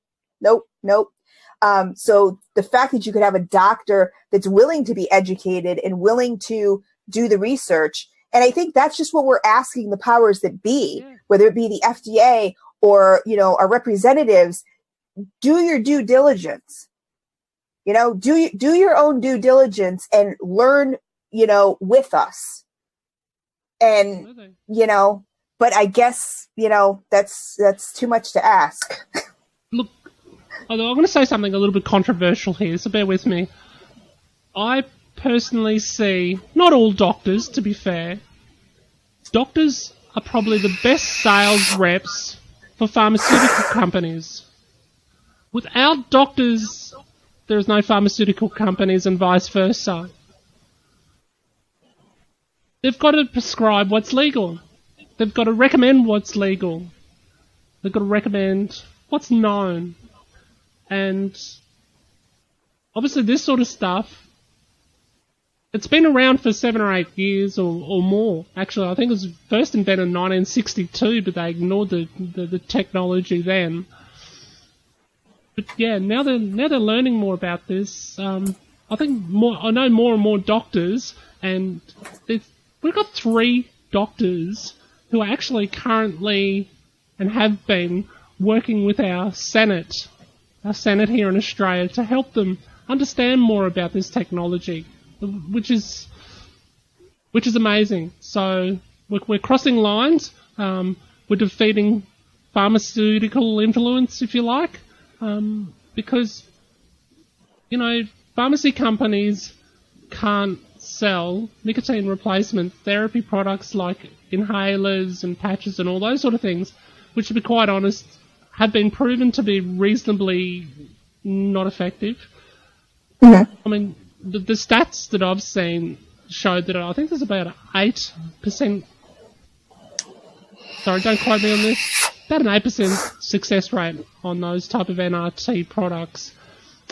So the fact that you could have a doctor that's willing to be educated and willing to do the research. And I think that's just what we're asking the powers that be, whether it be the FDA or, you know, our representatives, do your due diligence, you know, do your own due diligence and learn, you know, with us. And, you know, but I guess, you know, that's too much to ask. Look, although I'm going to say something a little bit controversial here, so bear with me. I personally see, not all doctors, to be fair, doctors are probably the best sales reps for pharmaceutical companies. Without doctors, there's no pharmaceutical companies and vice versa. They've got to prescribe what's legal. They've got to recommend what's legal. They've got to recommend what's known. And obviously this sort of stuff, it's been around for 7 or 8 years or more. Actually, I think it was first invented in 1962, but they ignored the technology then. But yeah, now they're learning more about this. I know more and more doctors, and we've got 3 doctors who are actually currently and have been working with our Senate here in Australia to help them understand more about this technology, which is amazing. So we're crossing lines. We're defeating pharmaceutical influence, if you like, because, you know, pharmacy companies can't sell nicotine replacement therapy products like inhalers and patches and all those sort of things, which, to be quite honest, have been proven to be reasonably not effective. Mm-hmm. I mean, the stats that I've seen show that I think there's about 8%, sorry, don't quote me on this, about an 8% success rate on those type of NRT products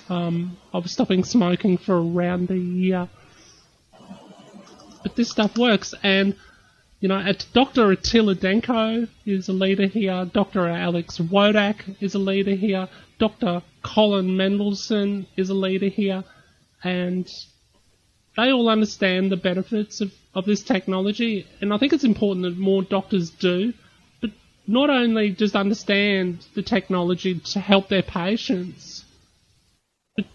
of stopping smoking for around a year. But this stuff works, and, you know, Dr. Attila Denko is a leader here, Dr. Alex Wodak is a leader here, Dr. Colin Mendelsohn is a leader here, and they all understand the benefits of this technology, and I think it's important that more doctors do, but not only just understand the technology to help their patients, but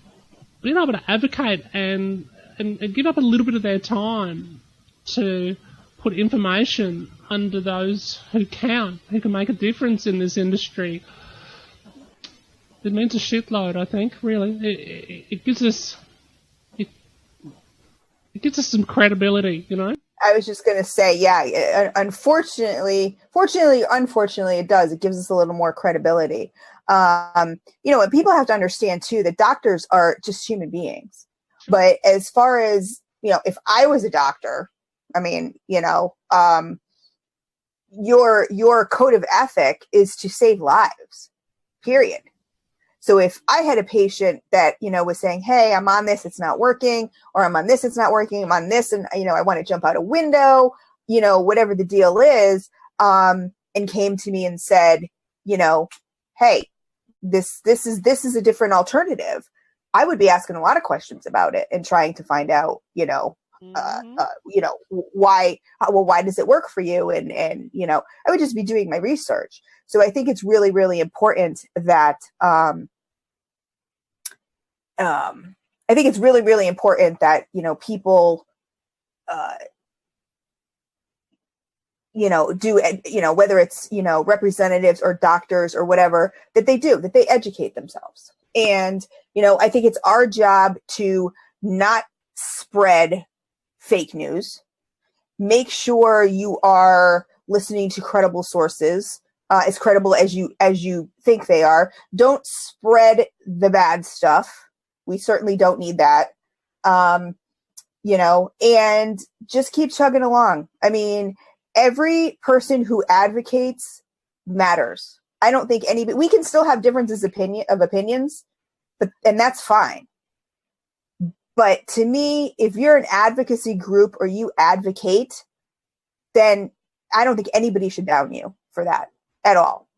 being able to advocate and give up a little bit of their time to put information under those who can make a difference in this industry. It means a shitload, I think, really. It gives us some credibility, you know? I was just going to say, yeah, unfortunately, it does. It gives us a little more credibility. You know, and people have to understand, too, that doctors are just human beings. But as far as, you know, if I was a doctor, I mean, you know, your code of ethic is to save lives, period. So if I had a patient that, you know, was saying, hey, I'm on this, it's not working, or I'm on this, it's not working, I'm on this, and, you know, I want to jump out a window, you know, whatever the deal is, and came to me and said, you know, hey, this is a different alternative, I would be asking a lot of questions about it and trying to find out, why does it work for you? And, I would just be doing my research. So I think it's really, really important that, people, do, whether it's, representatives or doctors or whatever, that they educate themselves. And, I think it's our job to not spread fake news. Make sure you are listening to credible sources, as credible as you think they are. Don't spread the bad stuff. We certainly don't need that. And just keep chugging along. I mean, every person who advocates matters. I don't think we can still have differences of opinions, and that's fine. But to me, if you're an advocacy group or you advocate, then I don't think anybody should down you for that at all.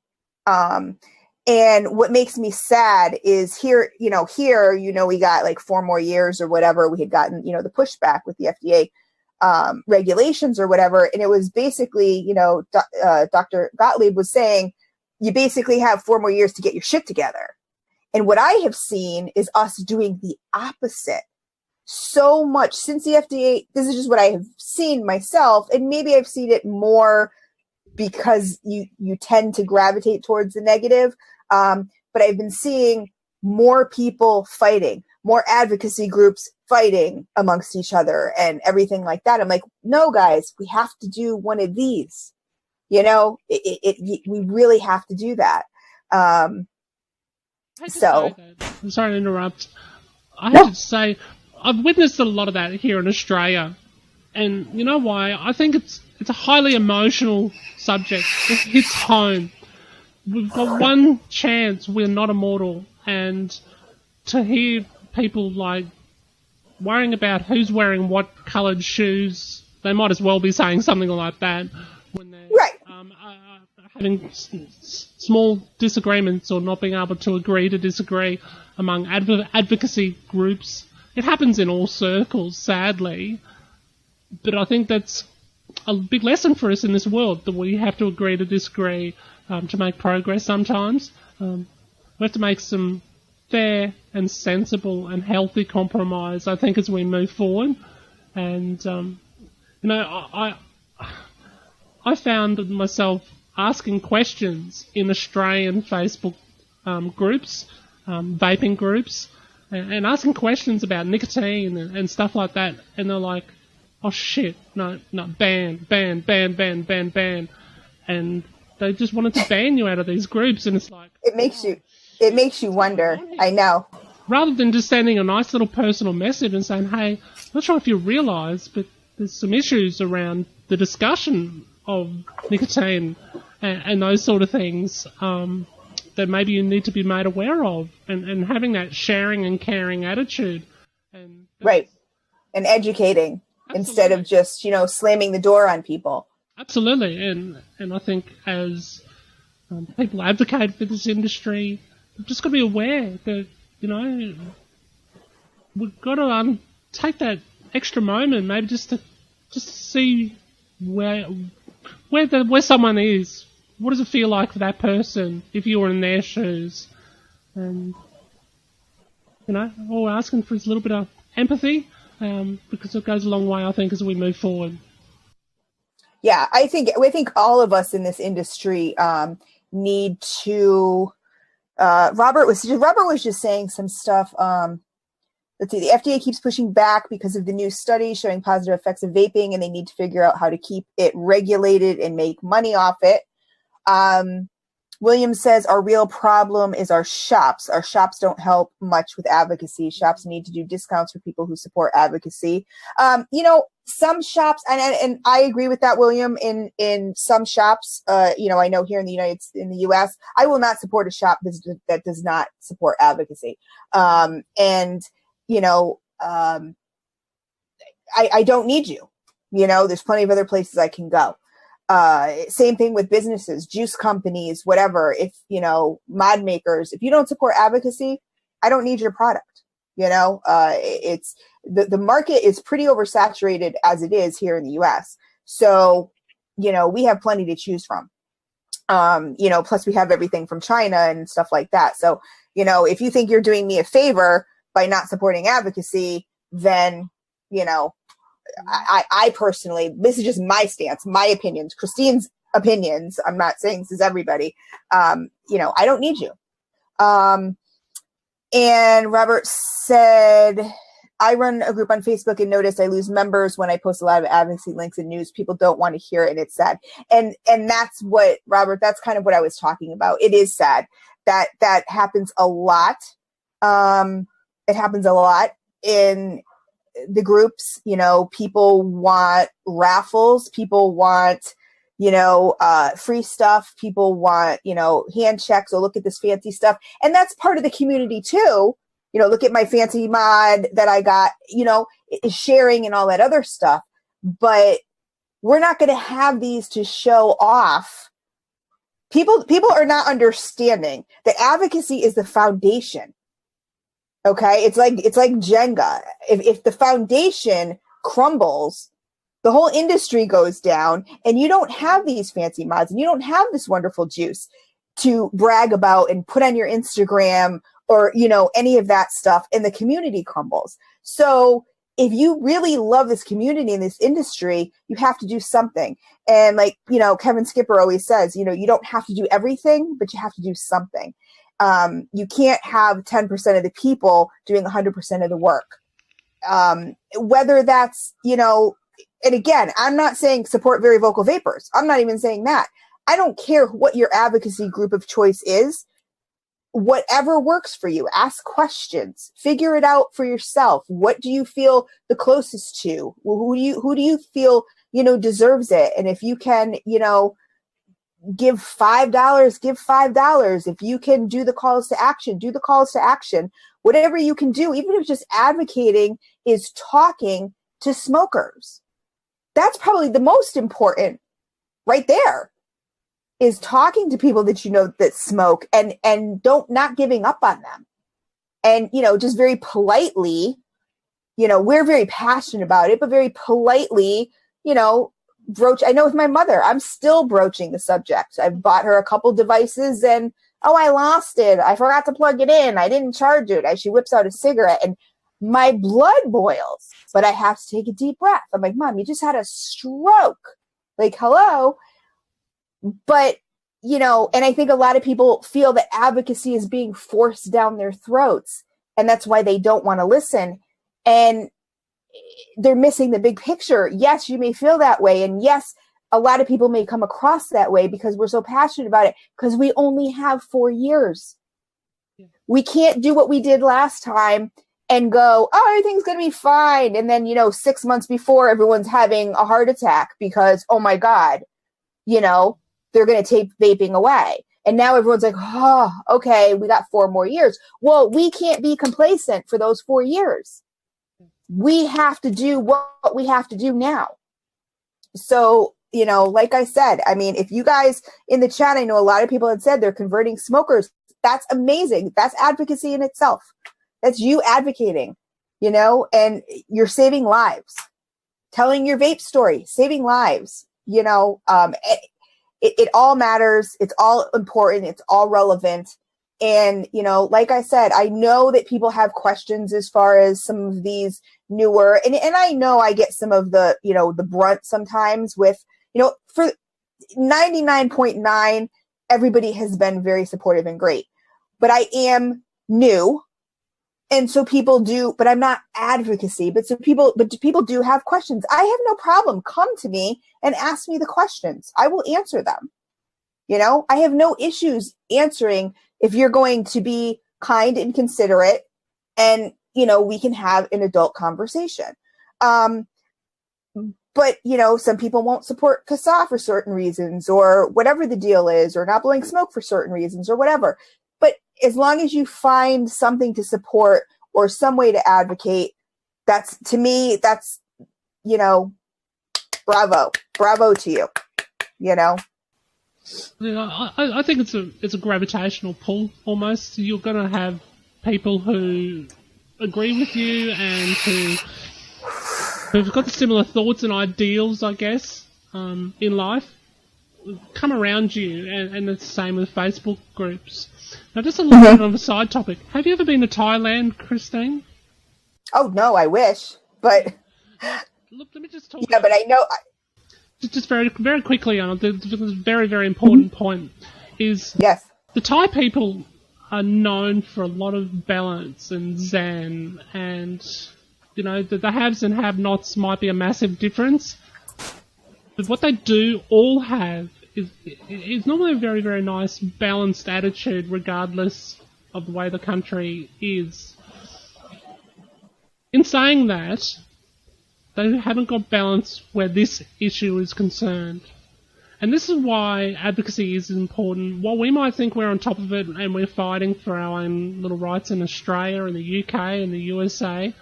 And what makes me sad is here, we got like 4 more years or whatever. We had gotten, the pushback with the FDA regulations or whatever. And it was basically, Dr. Gottlieb was saying, you basically have 4 more years to get your shit together. And what I have seen is us doing the opposite so much since the FDA. This is just what I have seen myself. And maybe I've seen it more because you tend to gravitate towards the negative. But I've been seeing more people fighting, more advocacy groups fighting amongst each other and everything like that. I'm like, no, guys, we have to do one of these. We really have to do that. I'm sorry to interrupt. I have to say, I've witnessed a lot of that here in Australia. And you know why? I think it's a highly emotional subject. It hits home. We've got one chance. We're not immortal. And to hear people like worrying about who's wearing what coloured shoes, they might as well be saying something like that when they're having small disagreements or not being able to agree to disagree among advocacy groups. It happens in all circles, sadly. But I think that's a big lesson for us in this world, that we have to agree to disagree to make progress sometimes. We have to make some fair and sensible and healthy compromise, I think, as we move forward. And, I found myself asking questions in Australian Facebook groups, vaping groups, and asking questions about nicotine and stuff like that. And they're like, oh shit, no, ban. And they just wanted to ban you out of these groups, and it's like... It makes you wonder. I know. Rather than just sending a nice little personal message and saying, hey, I'm not sure if you realise, but there's some issues around the discussion of nicotine and those sort of things that maybe you need to be made aware of, and having that sharing and caring attitude. Right. And educating. Absolutely. Instead of just, slamming the door on people. Absolutely. And I think as people advocate for this industry, we've just got to be aware that, we've got to take that extra moment, maybe just to see where someone is. What does it feel like for that person if you were in their shoes? And, all we're asking for is a little bit of empathy, because it goes a long way, I think, as we move forward. Yeah, I think all of us in this industry need to. Robert was just saying some stuff. Let's see. The FDA keeps pushing back because of the new study showing positive effects of vaping, and they need to figure out how to keep it regulated and make money off it. William says our real problem is our shops. Our shops don't help much with advocacy. Shops need to do discounts for people who support advocacy. Some shops, and I agree with that, William. In some shops, I know here in the U.S., I will not support a shop that does not support advocacy. I don't need you. There's plenty of other places I can go. Same thing with businesses, juice companies, whatever. If, mod makers, if you don't support advocacy, I don't need your product. It's the market is pretty oversaturated as it is here in the US. So, we have plenty to choose from. Plus we have everything from China and stuff like that. So, if you think you're doing me a favor by not supporting advocacy, then, I personally, this is just my stance, my opinions, Christine's opinions. I'm not saying this is everybody. I don't need you. And Robert said, I run a group on Facebook and noticed I lose members when I post a lot of advocacy links and news. People don't want to hear it, and it's sad. And that's what, Robert, that's kind of what I was talking about. It is sad. That happens a lot. It happens a lot in the groups. People want raffles. People want, free stuff. People want, hand checks or look at this fancy stuff. And that's part of the community too. Look at my fancy mod that I got, sharing and all that other stuff. But we're not going to have these to show off. People are not understanding that advocacy is the foundation. Okay. It's like Jenga. If the foundation crumbles, the whole industry goes down, and you don't have these fancy mods and you don't have this wonderful juice to brag about and put on your Instagram or, any of that stuff, and the community crumbles. So if you really love this community and this industry, you have to do something. And Kevin Skipper always says, you don't have to do everything, but you have to do something. You can't have 10% of the people doing 100% of the work. Whether that's, and again, I'm not saying support Very Vocal Vapers. I'm not even saying that. I don't care what your advocacy group of choice is. Whatever works for you, ask questions, figure it out for yourself. What do you feel the closest to? Who do you feel, deserves it? And if you can, give $5, give $5. If you can do the calls to action, do the calls to action. Whatever you can do, even if just advocating is talking to smokers. That's probably the most important right there, is talking to people that that smoke and not giving up on them. And, just very politely, we're very passionate about it, but very politely, broach. I know with my mother, I'm still broaching the subject. I've bought her a couple devices and, I lost it. I forgot to plug it in. I didn't charge it. She whips out a cigarette and my blood boils, but I have to take a deep breath. I'm like, Mom, you just had a stroke. Like, hello. But, and I think a lot of people feel that advocacy is being forced down their throats, and that's why they don't want to listen. And they're missing the big picture. Yes, you may feel that way. And yes, a lot of people may come across that way because we're so passionate about it, because we only have 4 years. Yeah. We can't do what we did last time and go, oh, everything's going to be fine. And then, 6 months before, everyone's having a heart attack because, oh my God, they're going to take vaping away. And now everyone's like, oh, okay, we got 4 more years. Well, we can't be complacent for those 4 years. We have to do what we have to do now. So, like I said, I mean, if you guys in the chat, I know a lot of people had said they're converting smokers. That's amazing. That's advocacy in itself. That's you advocating, and you're saving lives. Telling your vape story, saving lives, it all matters. It's all important. It's all relevant. And, like I said, I know that people have questions as far as some of these newer, and I know I get some of the, the brunt sometimes with, for 99.9, everybody has been very supportive and great, but I am new. And so people do, but I'm not advocacy, but people do have questions. I have no problem. Come to me and ask me the questions. I will answer them. I have no issues answering if you're going to be kind and considerate, and, we can have an adult conversation. But, some people won't support CASA for certain reasons, or whatever the deal is, or not blowing smoke for certain reasons, or whatever. But as long as you find something to support or some way to advocate, to me, bravo to you. you know? Yeah, I think it's a gravitational pull almost. You're going to have people who agree with you and who've got the similar thoughts and ideals, I guess, in life, come around you, and it's the same with Facebook groups. Now, just a little bit of a side topic. Have you ever been to Thailand, Christine? Oh, no, I wish, but... Look, let me just talk Yeah, but I know... Just very, very quickly on the very, very important point is Yes. the Thai people are known for a lot of balance and zen, and, you know, the haves and have-nots might be a massive difference, but what they do all have is normally a very, very nice balanced attitude regardless of the way the country is. In saying that, they haven't got balance where this issue is concerned. And this is why advocacy is important. While we might think we're on top of it and we're fighting for our own little rights in Australia and the UK and the USA,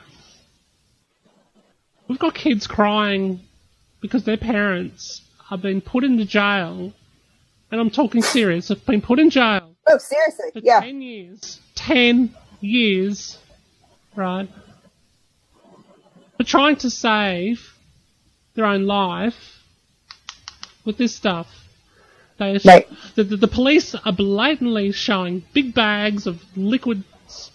we've got kids crying because their parents have been put into jail, and I'm talking serious, have been put in jail. Oh, seriously? For Yeah. 10 years. 10 years, right? For trying to save their own life with this stuff. Right. The police are blatantly showing big bags of liquid,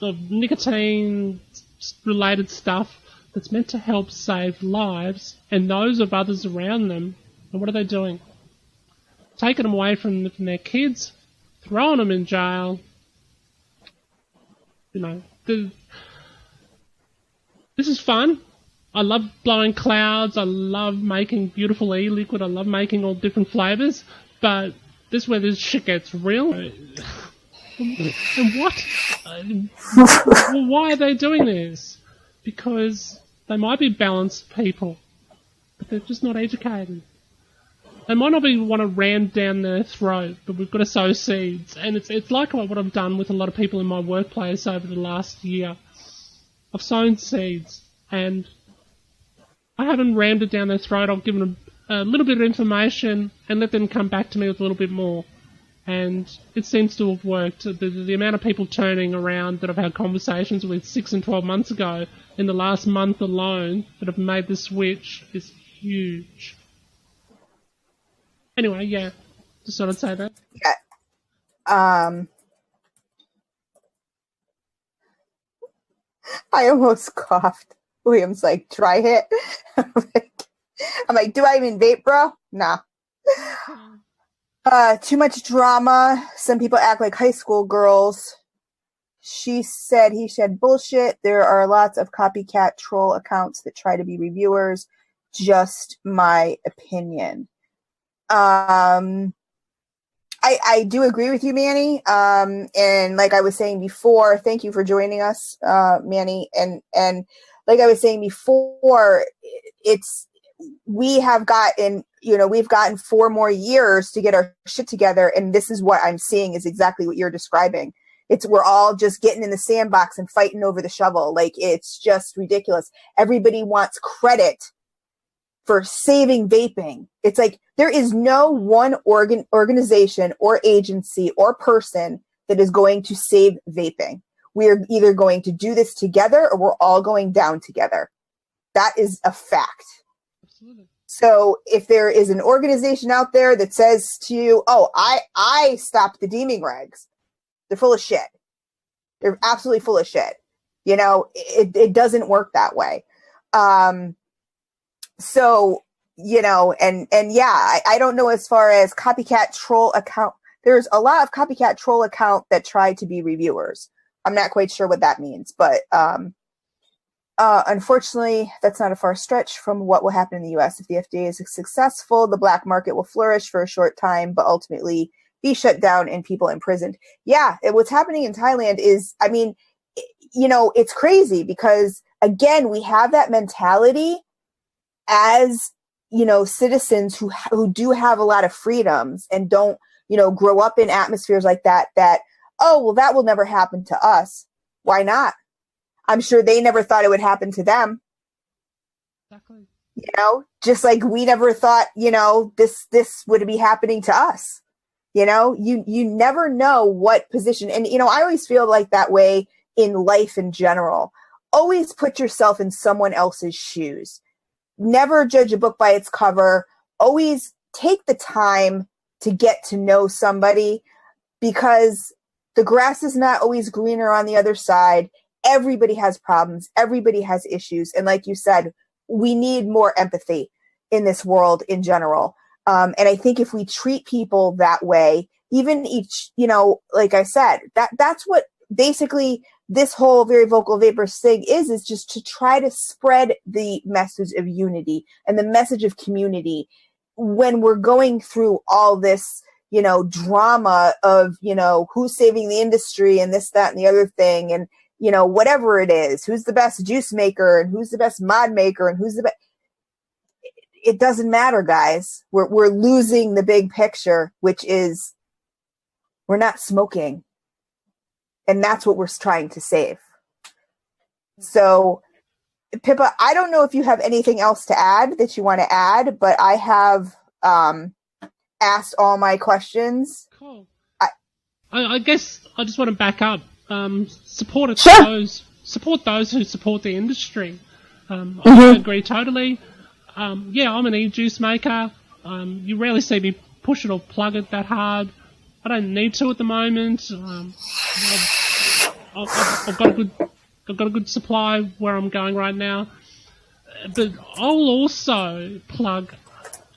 of nicotine-related stuff that's meant to help save lives and those of others around them. And what are they doing? Taking them away from their kids, throwing them in jail. You know, this is fun. I love blowing clouds. I love making beautiful e-liquid. I love making all different flavours. But this is where this shit gets real. And what? Well, why are they doing this? Because they might be balanced people, but they're just not educated. They might not want to ram down their throat, but we've got to sow seeds. And it's like what I've done with a lot of people in my workplace over the last year. I've sown seeds, and I haven't rammed it down their throat. I've given them a little bit of information and let them come back to me with a little bit more. And it seems to have worked. The amount of people turning around that I've had conversations with 6 and 12 months ago in the last month alone that have made the switch is huge. Anyway, yeah, just thought I'd say that. Yeah. I almost coughed. William's like, try it. I'm like, do I even vape, bro? Nah. Too much drama. Some people act like high school girls. She said he said bullshit. There are lots of copycat troll accounts that try to be reviewers. Just my opinion. I do agree with you, Manny. And like I was saying before, thank you for joining us, Manny. And like I was saying before, we've gotten 4 more years to get our shit together. And this is what I'm seeing is exactly what you're describing. We're all just getting in the sandbox and fighting over the shovel. Like, it's just ridiculous. Everybody wants credit for saving vaping. It's like there is no one organization or agency or person that is going to save vaping. We're either going to do this together or we're all going down together. That is a fact. Absolutely. So if there is an organization out there that says to you, oh, I stopped the deeming regs, they're full of shit. They're absolutely full of shit. You know, it doesn't work that way. So, you know, and yeah, I don't know as far as copycat troll account. There's a lot of copycat troll account that try to be reviewers. I'm not quite sure what that means, but unfortunately, that's not a far stretch from what will happen in the U.S. If the FDA is successful, the black market will flourish for a short time, but ultimately be shut down and people imprisoned. Yeah, what's happening in Thailand is, I mean, you know, it's crazy because, again, we have that mentality as, you know, citizens who do have a lot of freedoms and don't, you know, grow up in atmospheres like that, oh, well, that will never happen to us. Why not? I'm sure they never thought it would happen to them. Exactly. You know, just like we never thought, this would be happening to us. You never know what position. And, I always feel like that way in life in general. Always put yourself in someone else's shoes. Never judge a book by its cover. Always take the time to get to know somebody, because the grass is not always greener on the other side. Everybody has problems. Everybody has issues. And like you said, we need more empathy in this world in general. And I think if we treat people that way, even each, like I said, that's what basically this whole Very Vocal Vapers thing is just to try to spread the message of unity and the message of community when we're going through all this, drama of, who's saving the industry and this, that, and the other thing. And, whatever it is, who's the best juice maker and who's the best mod maker and who's the best. It doesn't matter, guys. We're losing the big picture, which is we're not smoking. And that's what we're trying to save. So, Pippa, I don't know if you have anything else to add that you want to add, but I have asked all my questions. Cool. I guess I just want to back up. Support those who support the industry. I agree totally. I'm an e-juice maker. You rarely see me push it or plug it that hard. I don't need to at the moment. I've got a good supply where I'm going right now. But I'll also plug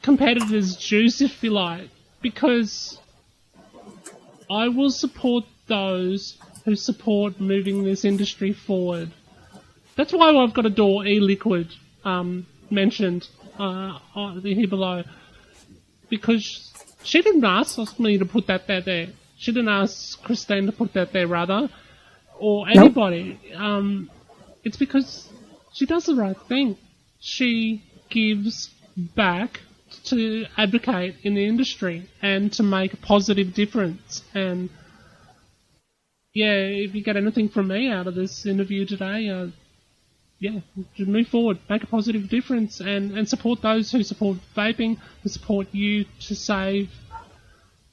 competitors' juice if you like, because I will support those who support moving this industry forward. That's why I've got Adore e-liquid mentioned here below, because she didn't ask me to put that there. She didn't ask Christine to put that there, rather, or anybody. Nope. It's because she does the right thing. She gives back to advocate in the industry and to make a positive difference. And if you get anything from me out of this interview today, just move forward, make a positive difference, and support those who support vaping, who support you to save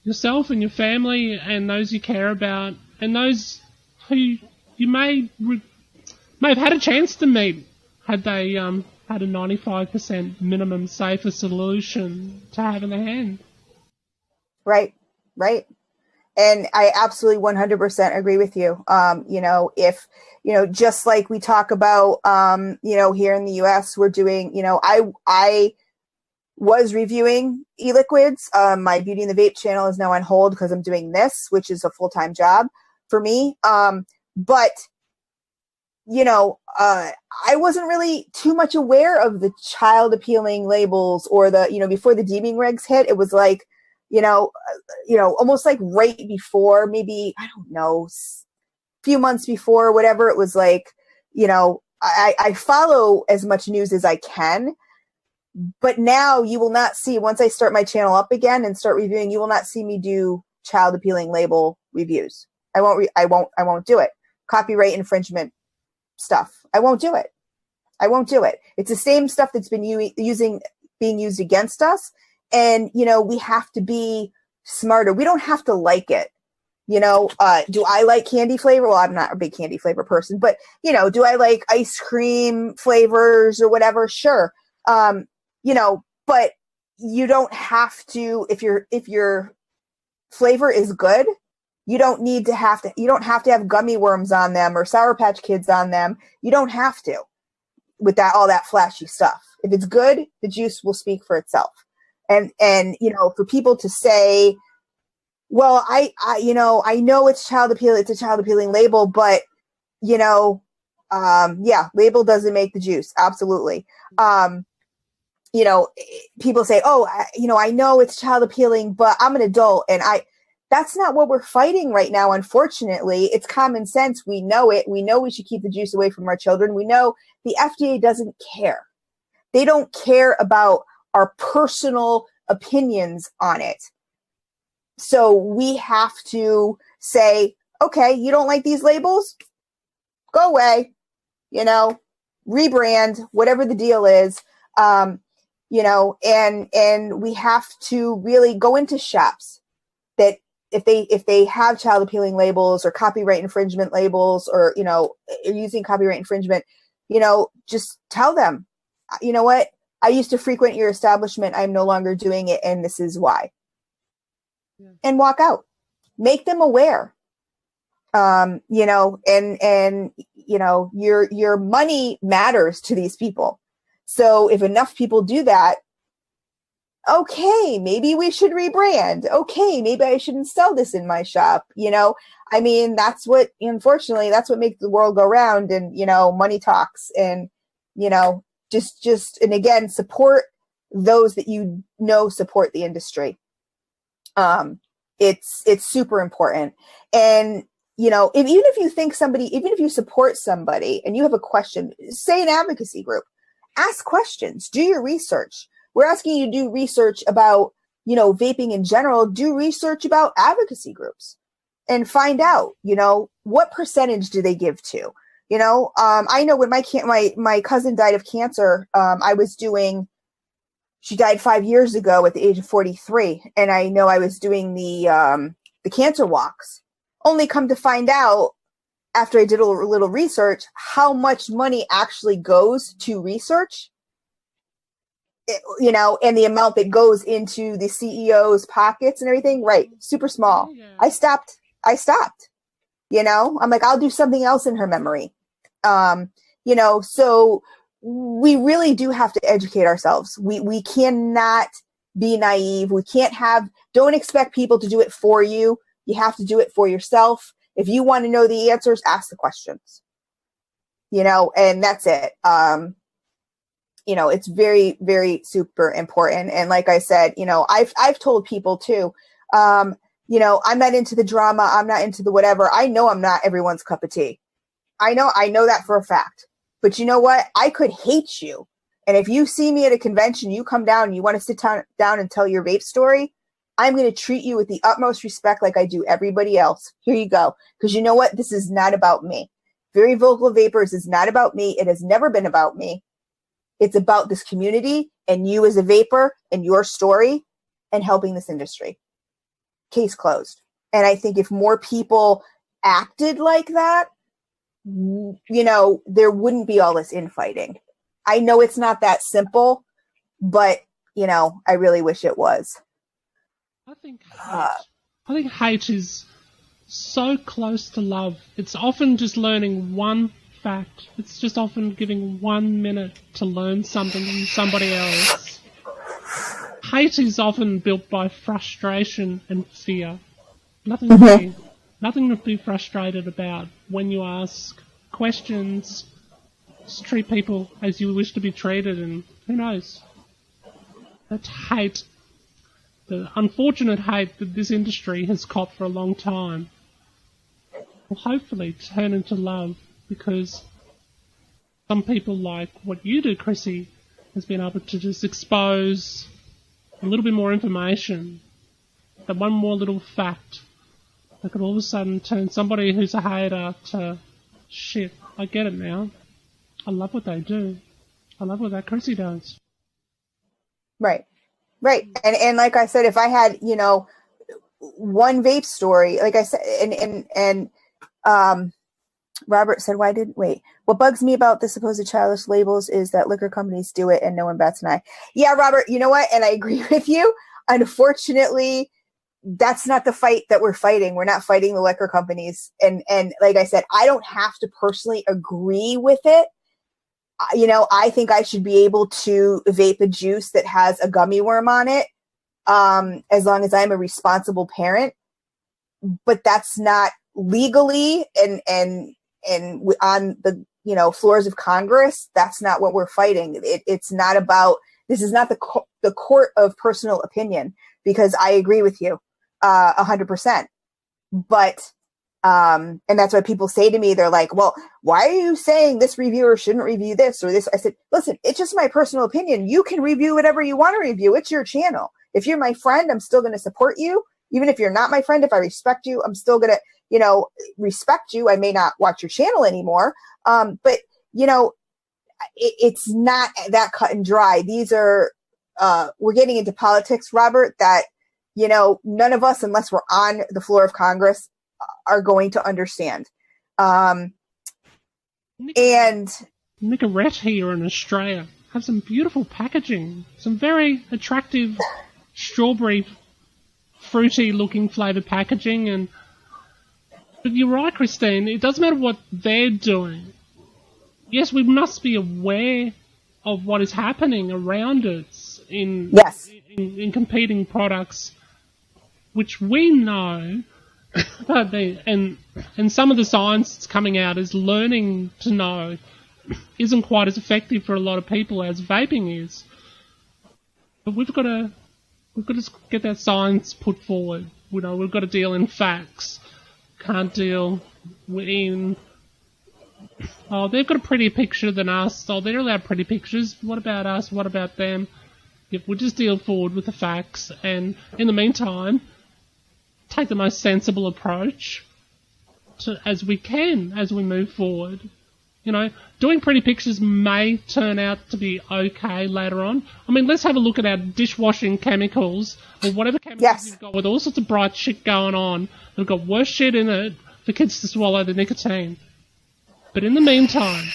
yourself and your family and those you care about, and those who you may have had a chance to meet had they had a 95% minimum safer solution to have in their hand. Right. And I absolutely 100% agree with you. If, just like we talk about, here in the US, we're doing, I was reviewing e-liquids. My Beauty and the Vape channel is now on hold because I'm doing this, which is a full-time job for me. But I wasn't really too much aware of the child appealing labels or the, before the deeming regs hit, it was like, almost like right before, maybe, I don't know, few months before, whatever, it was like, I follow as much news as I can, but now you will not see, once I start my channel up again and start reviewing, you will not see me do child appealing label reviews. I won't do it. Copyright infringement stuff. I won't do it. It's the same stuff that's been being used against us. And, we have to be smarter. We don't have to like it. Do I like candy flavor? Well, I'm not a big candy flavor person, but, do I like ice cream flavors or whatever? Sure. But you don't have to, if your flavor is good, you don't have to have gummy worms on them or Sour Patch Kids on them. You don't have to with all that flashy stuff. If it's good, the juice will speak for itself. And for people to say, well, I know it's child appealing, it's a child appealing label, but label doesn't make the juice. Absolutely. People say, oh, I know it's child appealing, but I'm an adult, and that's not what we're fighting right now. Unfortunately, it's common sense. We know it. We know we should keep the juice away from our children. We know the FDA doesn't care. They don't care about our personal opinions on it. So we have to say, okay, you don't like these labels? Go away, rebrand, whatever the deal is. and we have to really go into shops that if they have child appealing labels or copyright infringement labels, or, using copyright infringement, just tell them, you know what, I used to frequent your establishment. I'm no longer doing it, and this is why. Yeah. And walk out. Make them aware. And your money matters to these people. So if enough people do that, okay, maybe we should rebrand. Okay, maybe I shouldn't sell this in my shop. Unfortunately, that's what makes the world go round, and, money talks, and, just, and again, support those that support the industry. It's super important. And, even if you support somebody and you have a question, say an advocacy group, ask questions, do your research. We're asking you to do research about, vaping in general, do research about advocacy groups and find out, what percentage do they give to, I know when my cousin died of cancer, she died 5 years ago at the age of 43. And I know I was doing the cancer walks, only come to find out after I did a little research, how much money actually goes to research, and the amount that goes into the CEO's pockets and everything, right? Super small. Yeah. I stopped. I'm like, I'll do something else in her memory. So we really do have to educate ourselves. We cannot be naive. Don't expect people to do it for you. You have to do it for yourself. If you want to know the answers, ask the questions, and that's it. It's very, very super important. And like I said, I've told people too, I'm not into the drama. I'm not into the whatever. I know I'm not everyone's cup of tea. I know that for a fact. But you know what? I could hate you. And if you see me at a convention, you come down and you want to sit down and tell your vape story, I'm going to treat you with the utmost respect like I do everybody else. Here you go. Because you know what? This is not about me. Very Vocal Vapers is not about me. It has never been about me. It's about this community and you as a vapor and your story and helping this industry. Case closed. And I think if more people acted like that, there wouldn't be all this infighting. I know it's not that simple, but, I really wish it was. I think hate is so close to love. It's often just learning one fact. It's just often giving 1 minute to learn something from somebody else. Hate is often built by frustration and fear. Nothing to be frustrated about. When you ask questions, just treat people as you wish to be treated, and who knows? That hate, the unfortunate hate that this industry has copped for a long time, will hopefully turn into love, because some people like what you do, Chrissy, has been able to just expose a little bit more information, that one more little fact that could all of a sudden turn somebody who's a hater to, shit, I get it now. I love what they do. I love what that Chrissy does. Right. And like I said, if I had, one vape story, like I said, and Robert said, what bugs me about the supposed childish labels is that liquor companies do it and no one bats an eye. Yeah, Robert, you know what? And I agree with you. Unfortunately, that's not the fight that we're fighting. We're not fighting the liquor companies. And like I said, I don't have to personally agree with it. I think I should be able to vape a juice that has a gummy worm on it, as long as I'm a responsible parent. But that's not legally and on the floors of Congress. That's not what we're fighting. It's not about. This is not the court of personal opinion, because I agree with you 100%. But and that's why people say to me, they're like, well, why are you saying this reviewer shouldn't review this or this? I said, listen, it's just my personal opinion. You can review whatever you want to review. It's your channel. If you're my friend, I'm still going to support you. Even if you're not my friend, if I respect you, I'm still going to, respect you. I may not watch your channel anymore. But, it's not that cut and dry. These are we're getting into politics, Robert, that, you know, none of us, unless we're on the floor of Congress, are going to understand. Nicorette here in Australia have some beautiful packaging, some very attractive strawberry, fruity looking flavoured packaging, but you're right, Christine, it doesn't matter what they're doing. Yes, we must be aware of what is happening around us in competing products, which we know, and some of the science that's coming out is learning to know isn't quite as effective for a lot of people as vaping is. But we've got to get that science put forward. You know, we've got to deal in facts. Can't deal in, oh, they've got a prettier picture than us. Oh, they're allowed pretty pictures. What about us? What about them? If we just deal forward with the facts, and in the meantime, take the most sensible approach as we can as we move forward. You know, doing pretty pictures may turn out to be okay later on. I mean, let's have a look at our dishwashing chemicals, or whatever chemicals you've got with all sorts of bright shit going on. They've got worse shit in it for kids to swallow the nicotine. But in the meantime,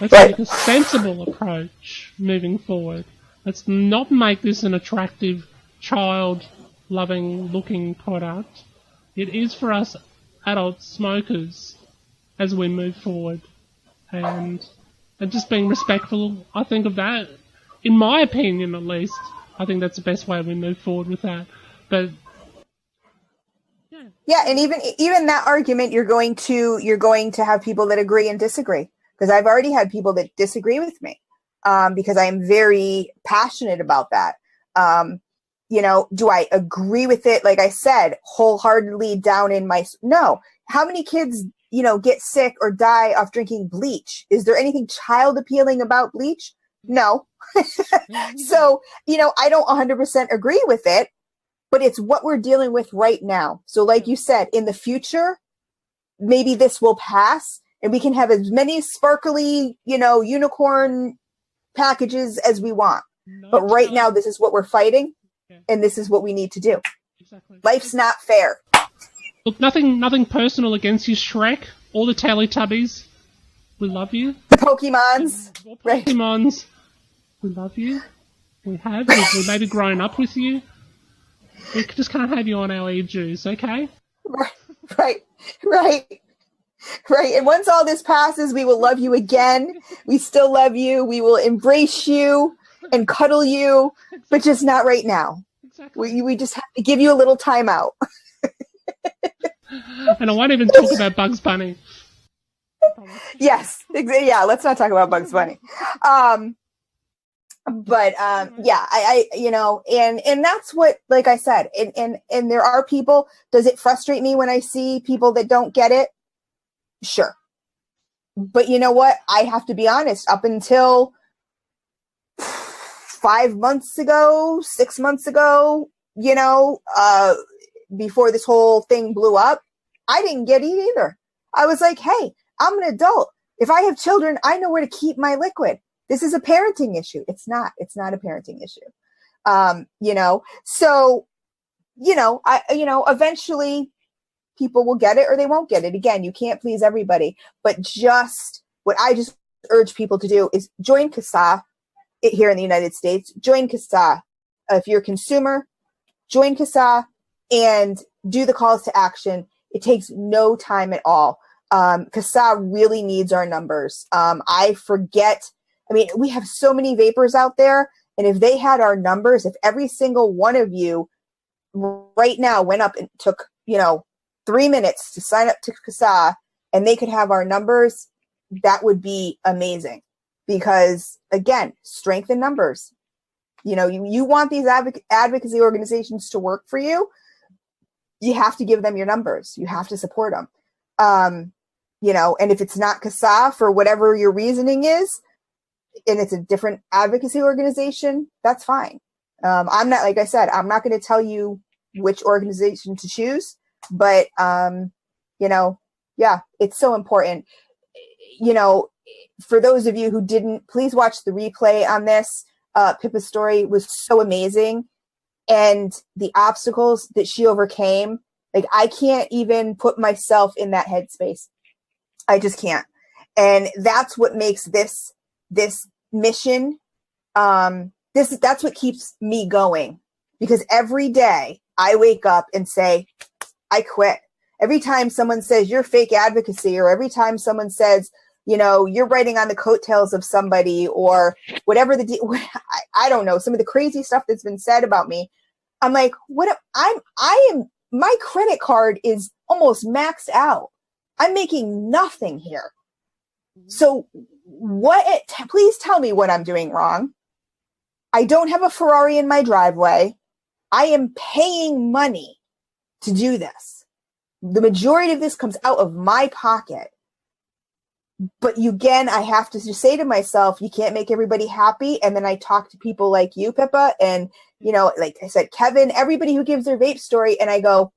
let's take a sensible approach moving forward. Let's not make this an attractive, child-loving looking product. It is for us adult smokers as we move forward. And just being respectful, I think of that, in my opinion at least, I think that's the best way we move forward with that. But yeah, and even that argument, you're going to have people that agree and disagree, because I've already had people that disagree with me, because I am very passionate about that. You know, do I agree with it? Like I said, wholeheartedly down in my, no. How many kids, you know, get sick or die off drinking bleach? Is there anything child appealing about bleach? No. So, you know, I don't 100% agree with it, but it's what we're dealing with right now. So like you said, in the future, maybe this will pass and we can have as many sparkly, you know, unicorn packages as we want. But right now, this is what we're fighting, and this is what we need to do. Exactly. Life's not fair. Look, nothing personal against you, Shrek. All the Teletubbies, we love you. The Pokemons, right? Pokemons, we love you. We have. We've maybe grown up with you. We just can't have you on our e-juice, okay? Right. And once all this passes, we will love you again. We still love you. We will embrace you and cuddle you, but just not right now. Exactly. We just have to give you a little time out. And I won't even talk about Bugs Bunny. Yes. Yeah, let's not talk about Bugs Bunny. But I you know, and that's what, like I said, and there are people, does it frustrate me when I see people that don't get it? Sure. But you know what? I have to be honest, up until 5 months ago, 6 months ago, you know, before this whole thing blew up, I didn't get it either. I was like, hey, I'm an adult. If I have children, I know where to keep my liquid. This is a parenting issue. It's not a parenting issue. You know, so, you know, eventually people will get it or they won't get it. Again, you can't please everybody, but what I just urge people to do is join CASA here in the United States. Join CASA. If you're a consumer, join CASA and do the calls to action. It takes no time at all. CASA really needs our numbers. We have so many vapors out there, and if they had our numbers, if every single one of you right now went up and took, 3 minutes to sign up to CASA and they could have our numbers, that would be amazing. Because again, strength in numbers. You want these advocacy organizations to work for you. You have to give them your numbers. You have to support them. And if it's not CASA for whatever your reasoning is, and it's a different advocacy organization, that's fine. I'm not, like I said, I'm not going to tell you which organization to choose, but, it's so important. For those of you who didn't, please watch the replay on this. Pippa's story was so amazing, and the obstacles that she overcame, like I can't even put myself in that headspace. I just can't. And that's what makes this mission, that's what keeps me going, because every day I wake up and say, I quit. Every time someone says you're fake advocacy, or every time someone says, you know, you're writing on the coattails of somebody, or whatever I don't know, some of the crazy stuff that's been said about me, I'm like, my credit card is almost maxed out. I'm making nothing here. So please tell me what I'm doing wrong. I don't have a Ferrari in my driveway. I am paying money to do this. The majority of this comes out of my pocket. But again, I have to just say to myself, you can't make everybody happy. And then I talk to people like you, Pippa, and, you know, like I said, Kevin, everybody who gives their vape story. And I go,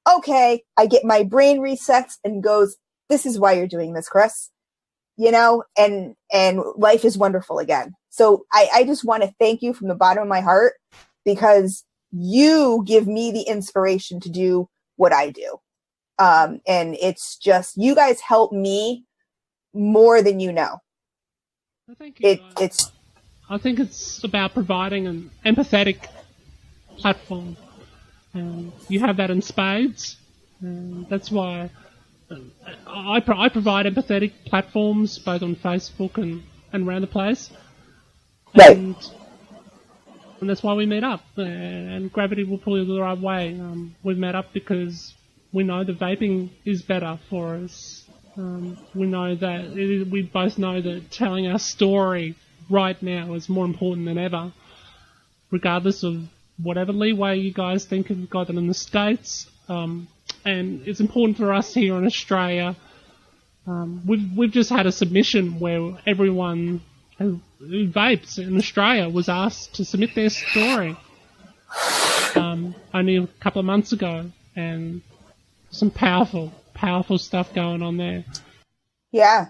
okay, I get my brain resets and goes, this is why you're doing this, Chris. You know, and life is wonderful again. So I just want to thank you from the bottom of my heart, because you give me the inspiration to do what I do. And it's just, you guys help me more than you know. Well, thank you. I think it's about providing an empathetic platform. You have that in spades. That's why I provide empathetic platforms both on Facebook and around the place. Right. And that's why we meet up. And Gravity will pull you the right way. We've met up because we know that vaping is better for us. We know that we both know that telling our story right now is more important than ever, regardless of whatever leeway you guys think you've got in the States. And it's important for us here in Australia. We've just had a submission where everyone who vapes in Australia was asked to submit their story only a couple of months ago, and some powerful stuff going on there. Yeah,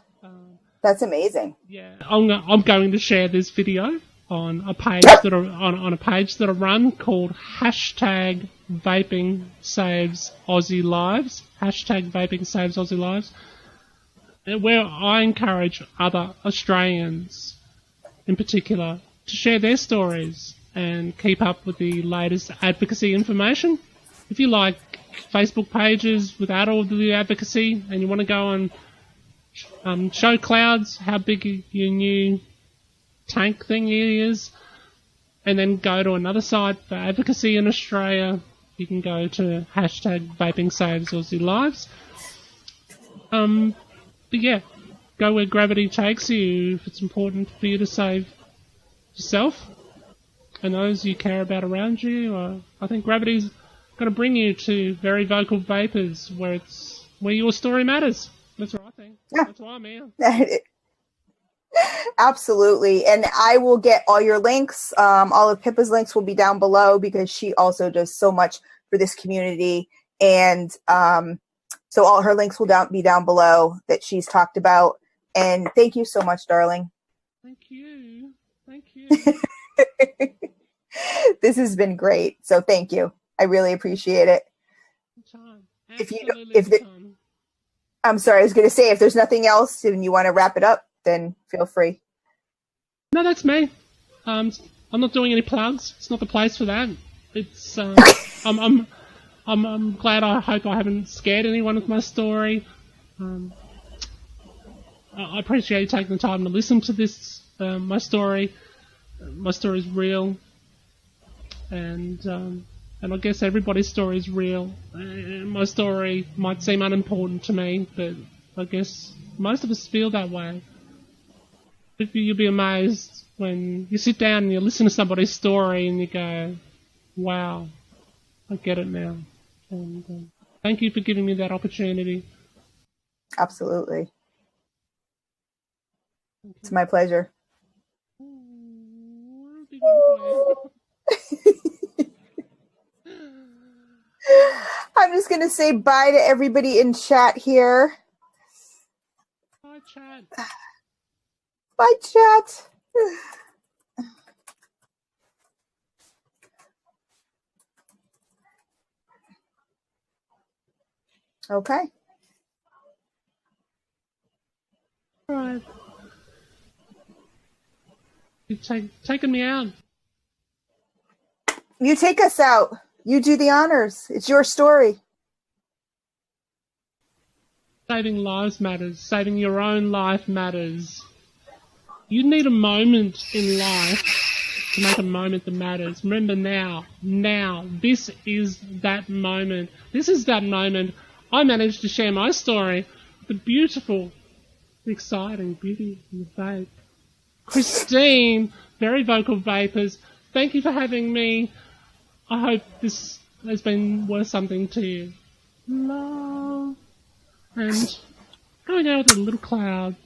that's amazing. Yeah, I'm going to share this video on a page that I run called #Vaping Saves Aussie Lives. #Vaping Saves Aussie Lives, where I encourage other Australians, in particular, to share their stories and keep up with the latest advocacy information. If you like Facebook pages without all the advocacy, and you want to go and show clouds how big your new tank thing is, and then go to another site for advocacy in Australia, you can go to #Vaping Saves Aussie Lives. But yeah, go where gravity takes you. If it's important for you to save yourself and those you care about around you, I think gravity's going to bring you to Very Vocal Vapers, where your story matters. That's what I think. Yeah. That's why I'm here. Absolutely. And I will get all your links. All of Pippa's links will be down below, because she also does so much for this community. And so all her links will be down below that she's talked about. And thank you so much, darling. Thank you. This has been great. So thank you. I really appreciate it. I'm sorry, I was going to say, if there's nothing else and you want to wrap it up, then feel free. No, that's me. I'm not doing any plugs. It's not the place for that. It's I'm glad. I hope I haven't scared anyone with my story. I appreciate you taking the time to listen to this. My story is real, and I guess everybody's story is real. My story might seem unimportant to me, but I guess most of us feel that way. You'll be amazed when you sit down and you listen to somebody's story and you go, wow, I get it now. And thank you for giving me that opportunity. Absolutely. It's my pleasure. I'm just going to say bye to everybody in chat here. Bye, chat. Bye, chat. Okay. All right. You've taken me out. You take us out. You do the honors. It's your story. Saving lives matters. Saving your own life matters. You need a moment in life to make a moment that matters. Remember now, this is that moment. This is that moment. I managed to share my story, the beautiful, exciting beauty of the vape. Christine, Very Vocal Vapers, thank you for having me. I hope this has been worth something to you. Love. And going out with a little cloud.